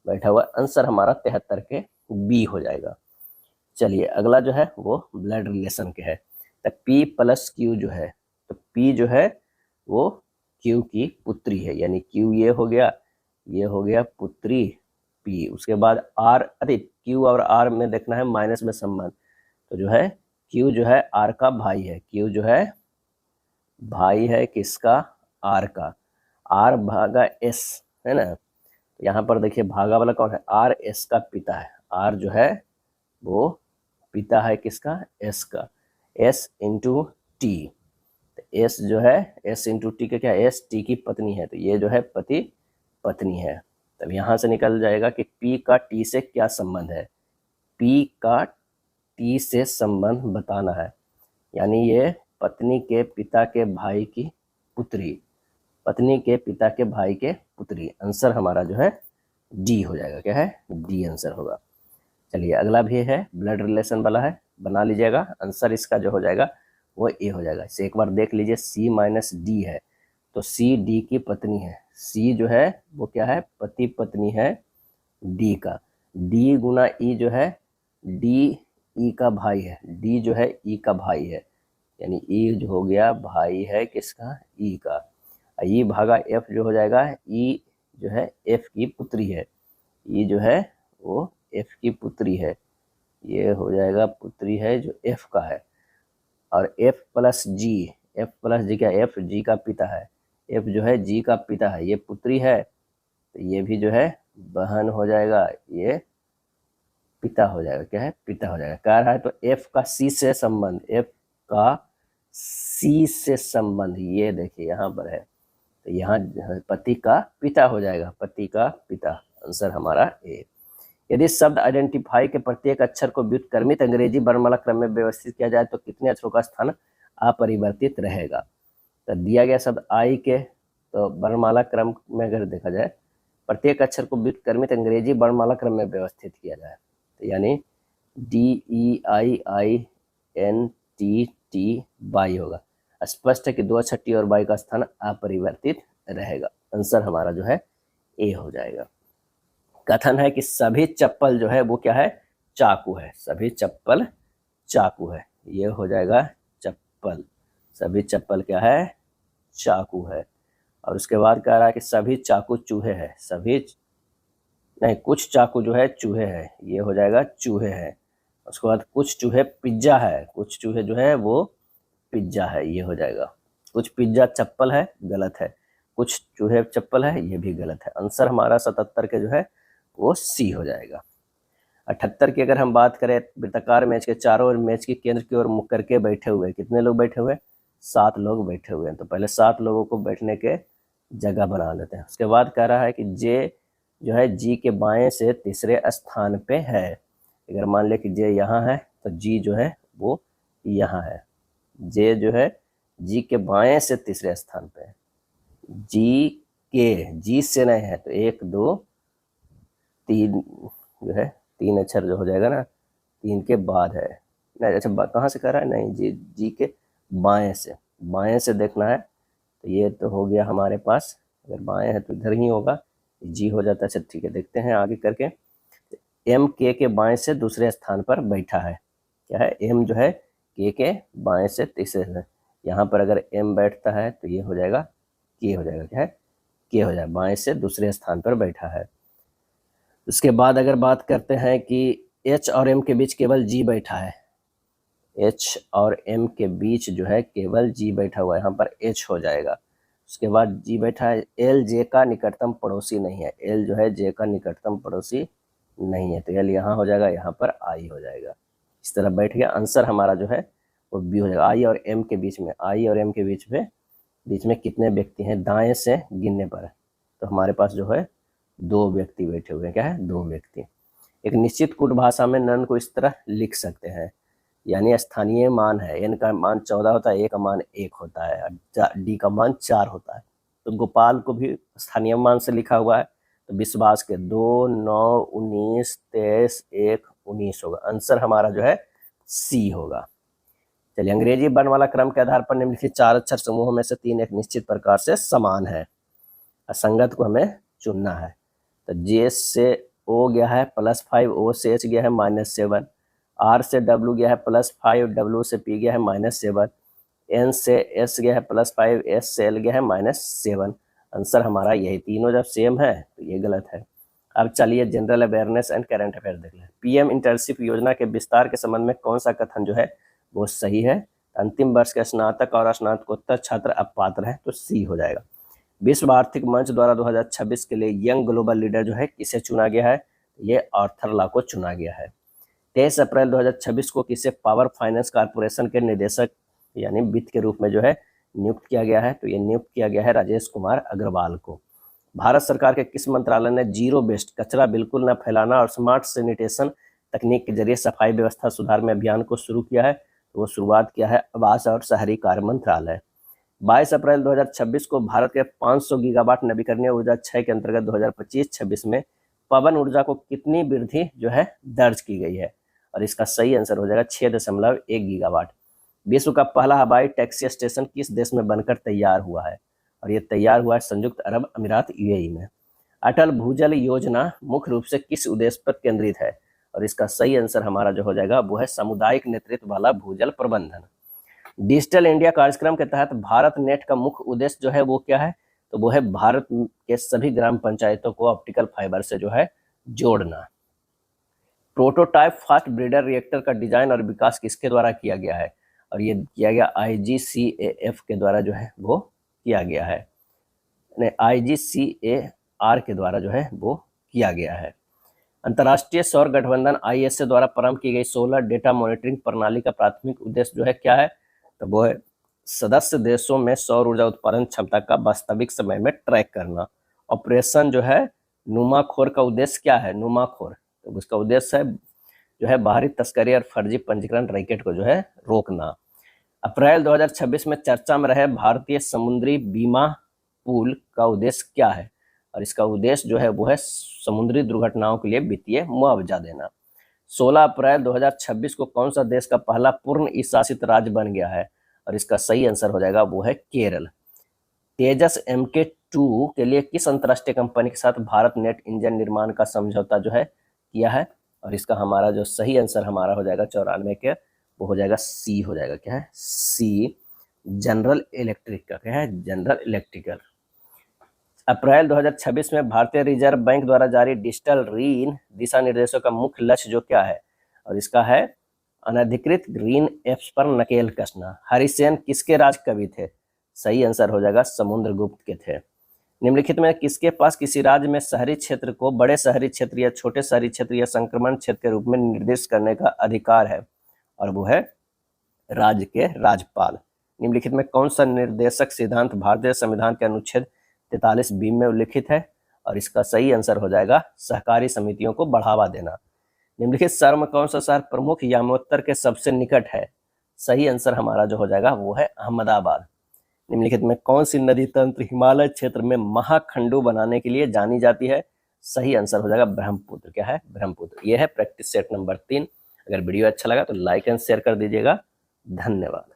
A: बैठा हुआ है। आंसर हमारा 73 के बी हो जाएगा। चलिए अगला जो है वो ब्लड रिलेशन के है। तो पी प्लस क्यू जो है, तो पी जो है वो क्यू की पुत्री है, यानी क्यू ये हो गया पुत्री पी। उसके बाद आर, अरे क्यू और आर में देखना है माइनस में संबंध, तो जो है क्यू जो है आर का भाई है, क्यू जो है भाई है किसका, आर का। आर भागा एस है ना, तो यहाँ पर देखिए भागा वाला कौन है, आर एस का पिता है। आर जो है वो पिता है किसका, एस का। एस इंटू टी, एस जो है एस इंटू टी का क्या, एस टी की पत्नी है, तो ये जो है पति पत्नी है। तब यहाँ से निकल जाएगा कि पी का टी से क्या संबंध है, पी का टी से संबंध बताना है, यानी ये पत्नी के पिता के भाई की पुत्री, पत्नी के पिता के भाई के पुत्री। आंसर हमारा जो है डी हो जाएगा, क्या है, डी आंसर होगा। चलिए अगला भी है ब्लड रिलेशन वाला है, बना लीजिएगा। आंसर इसका जो हो जाएगा वो ए हो जाएगा। इसे एक बार देख लीजिए, सी माइनस डी है, तो सी डी की पत्नी है, सी जो है वो क्या है, पति पत्नी है डी का। डी गुना ई जो है, डी ई का भाई है, डी जो है ई का भाई है, यानी ई जो हो गया भाई है किसका, ई का। ई भागा एफ जो हो जाएगा, ई जो है एफ की पुत्री है, ई जो है वो एफ की पुत्री है, ये हो जाएगा पुत्री है जो एफ का है। और एफ प्लस जी क्या, एफ जी का पिता है, एफ जो है जी का पिता है, ये पुत्री है, तो ये भी जो है बहन हो जाएगा, ये पिता हो जाएगा, क्या है, पिता हो जाएगा। कह रहा है तो एफ का सी से संबंध, एफ का सी से संबंध, ये देखिए यहाँ पर है, तो यहाँ पति का पिता हो जाएगा, पति का पिता। आंसर हमारा ए। यदि शब्द आइडेंटिफाई के प्रत्येक अक्षर को व्युत्क्रमित अंग्रेजी वर्णमाला क्रम में व्यवस्थित किया जाए तो कितने अक्षरों का स्थान अपरिवर्तित रहेगा। तो दिया गया शब्द आई के, तो वर्णमाला क्रम में अगर देखा जाए प्रत्येक अक्षर को व्युत्क्रमित अंग्रेजी वर्णमाला क्रम में व्यवस्थित किया जाए, तो यानी D E I I N T T by होगा। स्पष्ट है कि 2 अक्षर टी और बाई का स्थान अपरिवर्तित रहेगा। आंसर हमारा जो है ए हो जाएगा। कथन है कि सभी चप्पल जो है वो क्या है, चाकू है, सभी चप्पल चाकू है, ये हो जाएगा चप्पल, सभी चप्पल क्या है, चाकू है। और उसके बाद कह रहा है कि सभी चाकू चूहे हैं, सभी नहीं, कुछ चाकू जो है चूहे है, ये हो जाएगा चूहे है। उसके बाद कुछ चूहे पिज्जा है, कुछ चूहे जो है वो पिज्जा है, ये हो जाएगा। कुछ पिज्जा चप्पल है, गलत है। कुछ चूहे चप्पल है, ये भी गलत है। आंसर हमारा 77 के जो है वो सी हो जाएगा। 78 की अगर हम बात करें, वृत्ताकार मैच के चारों ओर मैच के केंद्र की ओर मुख करके बैठे हुए, कितने लोग बैठे हुए, 7 लोग बैठे हुए हैं। तो पहले 7 लोगों को बैठने के जगह बना लेते हैं। उसके बाद कह रहा है कि जे जो है जी के बाएं से तीसरे स्थान पे है। अगर मान ले कि जे यहाँ है तो जी जो है वो यहाँ है, जे जो है जी के बाएं से तीसरे स्थान पे है। जी के, जी से नहीं है तो 1 2 3 जो है 3 अक्षर जो हो जाएगा ना, 3 के बाद है नहीं, अच्छा कहाँ से कर रहा है, नहीं जी, जी के बाएं से देखना है, तो ये तो हो गया हमारे पास, अगर बाएं है तो इधर ही होगा, जी हो जाता है। अच्छा ठीक है, देखते हैं आगे करके। एम के बाएं से दूसरे स्थान पर बैठा है, क्या है, एम जो है के बाएं से तीसरे है, यहाँ पर अगर एम बैठता है तो ये हो जाएगा के हो जाएगा, क्या है, के हो जाएगा, बाएं से दूसरे स्थान पर बैठा है। उसके बाद अगर बात करते हैं कि एच और एम के बीच केवल जी बैठा है, एच और एम के बीच जो है केवल जी बैठा हुआ है, यहाँ पर एच हो जाएगा। उसके बाद जी बैठा है, एल जे का निकटतम पड़ोसी नहीं है, एल जो है जे का निकटतम पड़ोसी नहीं है, तो एल यहाँ हो जाएगा, यहाँ पर आई हो जाएगा। इस तरह बैठ गया। आंसर हमारा जो है वो बी हो जाएगा। आई और एम के बीच में, आई और एम के बीच में कितने व्यक्ति हैं दाएं से गिनने पर, तो हमारे पास जो है दो व्यक्ति बैठे हुए हैं, क्या है, दो व्यक्ति। एक निश्चित कूट भाषा में नन को इस तरह लिख सकते हैं, यानी स्थानीय मान है, n का मान 14 होता है, a का मान 1 होता है, d का मान 4 होता है। तो गोपाल को भी स्थानीय मान से लिखा हुआ है, तो विश्वास के 2, 9, 19, 23, 1, 19 होगा। आंसर हमारा जो है सी होगा। चलिए, अंग्रेजी वर्ण वाला क्रम के आधार पर निम्नलिखित 4 अक्षर समूहों में से 3 एक निश्चित प्रकार से समान है, असंगत को हमें चुनना है। तो जे से ओ गया है +5, ओ से एच गया है -7, आर से डब्ल्यू गया है +5, डब्ल्यू से पी गया है -7, एन से एस गया है +5, एस से एल गया है -7। आंसर हमारा यही, तीनों जब सेम है तो ये गलत है। अब चलिए general awareness and current affair देख लें। पीएम इंटर्नशिप योजना के विस्तार के संबंध में कौन सा कथन जो है वो सही है? अंतिम वर्ष के स्नातक और स्नातकोत्तर छात्र अब पात्र हैं, तो सी हो जाएगा। विश्व आर्थिक मंच द्वारा 2026 के लिए यंग ग्लोबल लीडर जो है किसे चुना गया है? ये आर्थर ला को चुना गया है। 23 अप्रैल 2026 को किसे पावर फाइनेंस कॉर्पोरेशन के निदेशक यानी वित्त के रूप में जो है नियुक्त किया गया है? तो ये नियुक्त किया गया है राजेश कुमार अग्रवाल को। भारत सरकार के किस मंत्रालय ने जीरो वेस्ट, कचरा बिल्कुल न फैलाना और स्मार्ट सैनिटेशन तकनीक के जरिए सफाई व्यवस्था सुधार में अभियान को शुरू किया है? तो वो शुरुआत किया है आवास और शहरी कार्य मंत्रालय। 22 अप्रैल 2026 को भारत के 500 गीगावाट नवीकरणीय ऊर्जा क्षय के अंतर्गत 2025-26 में पवन ऊर्जा को कितनी वृद्धि जो है दर्ज की गई है? और इसका सही आंसर हो जाएगा 6.1 गीगावाट। विश्व का पहला हवाई टैक्सी स्टेशन किस देश में बनकर तैयार हुआ है? और ये तैयार हुआ है संयुक्त अरब अमीरात यूएई में। अटल भूजल योजना मुख्य रूप से किस उद्देश्य पर केंद्रित है? और इसका सही आंसर हमारा जो हो जाएगा वो है सामुदायिक नेतृत्व वाला भूजल प्रबंधन। डिजिटल इंडिया कार्यक्रम के तहत भारत नेट का मुख्य उद्देश्य जो है वो क्या है? तो वो है भारत के सभी ग्राम पंचायतों को ऑप्टिकल फाइबर से जो है जोड़ना। प्रोटोटाइप फास्ट ब्रीडर रिएक्टर का डिजाइन और विकास किसके द्वारा किया गया है? और ये किया गया IGCAF के द्वारा जो है वो किया गया है, IGCAR के द्वारा जो है वो किया गया है। अंतर्राष्ट्रीय सौर गठबंधन ISA द्वारा प्रारंभ की गई सोलर डेटा मॉनिटरिंग प्रणाली का प्राथमिक उद्देश्य जो है क्या है? तो वो है सदस्य देशों में सौर ऊर्जा उत्पादन क्षमता का वास्तविक समय में ट्रैक करना। ऑपरेशन जो है नुमाखोर का उद्देश्य क्या है? नुमाखोर, तो उसका उद्देश्य है जो है बाहरी तस्करी और फर्जी पंजीकरण रैकेट को जो है रोकना। अप्रैल 2026 में चर्चा में रहे भारतीय समुद्री बीमा पूल का उद्देश्य क्या है? और इसका उद्देश्य जो है वो है समुद्री दुर्घटनाओं के लिए वित्तीय मुआवजा देना। 16 अप्रैल 2026 को कौन सा देश का पहला पूर्ण ई शासित राज्य बन गया है? और इसका सही आंसर हो जाएगा वो है केरल। तेजस MK2 के लिए किस अंतर्राष्ट्रीय कंपनी के साथ भारत नेट इंजन निर्माण का समझौता जो है किया है? और इसका हमारा जो सही आंसर हमारा हो जाएगा 94 के, वो हो जाएगा सी हो जाएगा, क्या है, सी, जनरल इलेक्ट्रिक का, क्या है, जनरल इलेक्ट्रिकल। अप्रैल 2026 में भारतीय रिजर्व बैंक द्वारा जारी डिजिटल ऋण दिशा निर्देशों का मुख्य लक्ष्य जो क्या है? और इसका है अनधिकृत ऋण ऐप्स पर नकेल कसना। हरिसेन किसके राज कवि थे? सही आंसर हो जाएगा समुद्रगुप्त के थे। निम्नलिखित में किसके पास किसी राज्य में शहरी क्षेत्र को बड़े शहरी क्षेत्र या छोटे शहरी क्षेत्र या संक्रमण क्षेत्र के रूप में निर्दिष्ट करने का अधिकार है? और वो है राज्य के राज्यपाल। निम्नलिखित में कौन सा निर्देशक सिद्धांत भारतीय संविधान के अनुच्छेद 43B में उल्लिखित है? और इसका सही आंसर हो जाएगा सहकारी समितियों को बढ़ावा देना। निम्नलिखित शहर में कौन सा शहर प्रमुख यामोत्तर के सबसे निकट है? सही आंसर हमारा जो हो जाएगा वो है अहमदाबाद। निम्नलिखित में कौन सी नदी तंत्र हिमालय क्षेत्र में महाखंडों बनाने के लिए जानी जाती है? सही आंसर हो जाएगा ब्रह्मपुत्र, क्या है, ब्रह्मपुत्र। यह है प्रैक्टिस सेट नंबर 3। अगर वीडियो अच्छा लगा तो लाइक एंड शेयर कर दीजिएगा। धन्यवाद।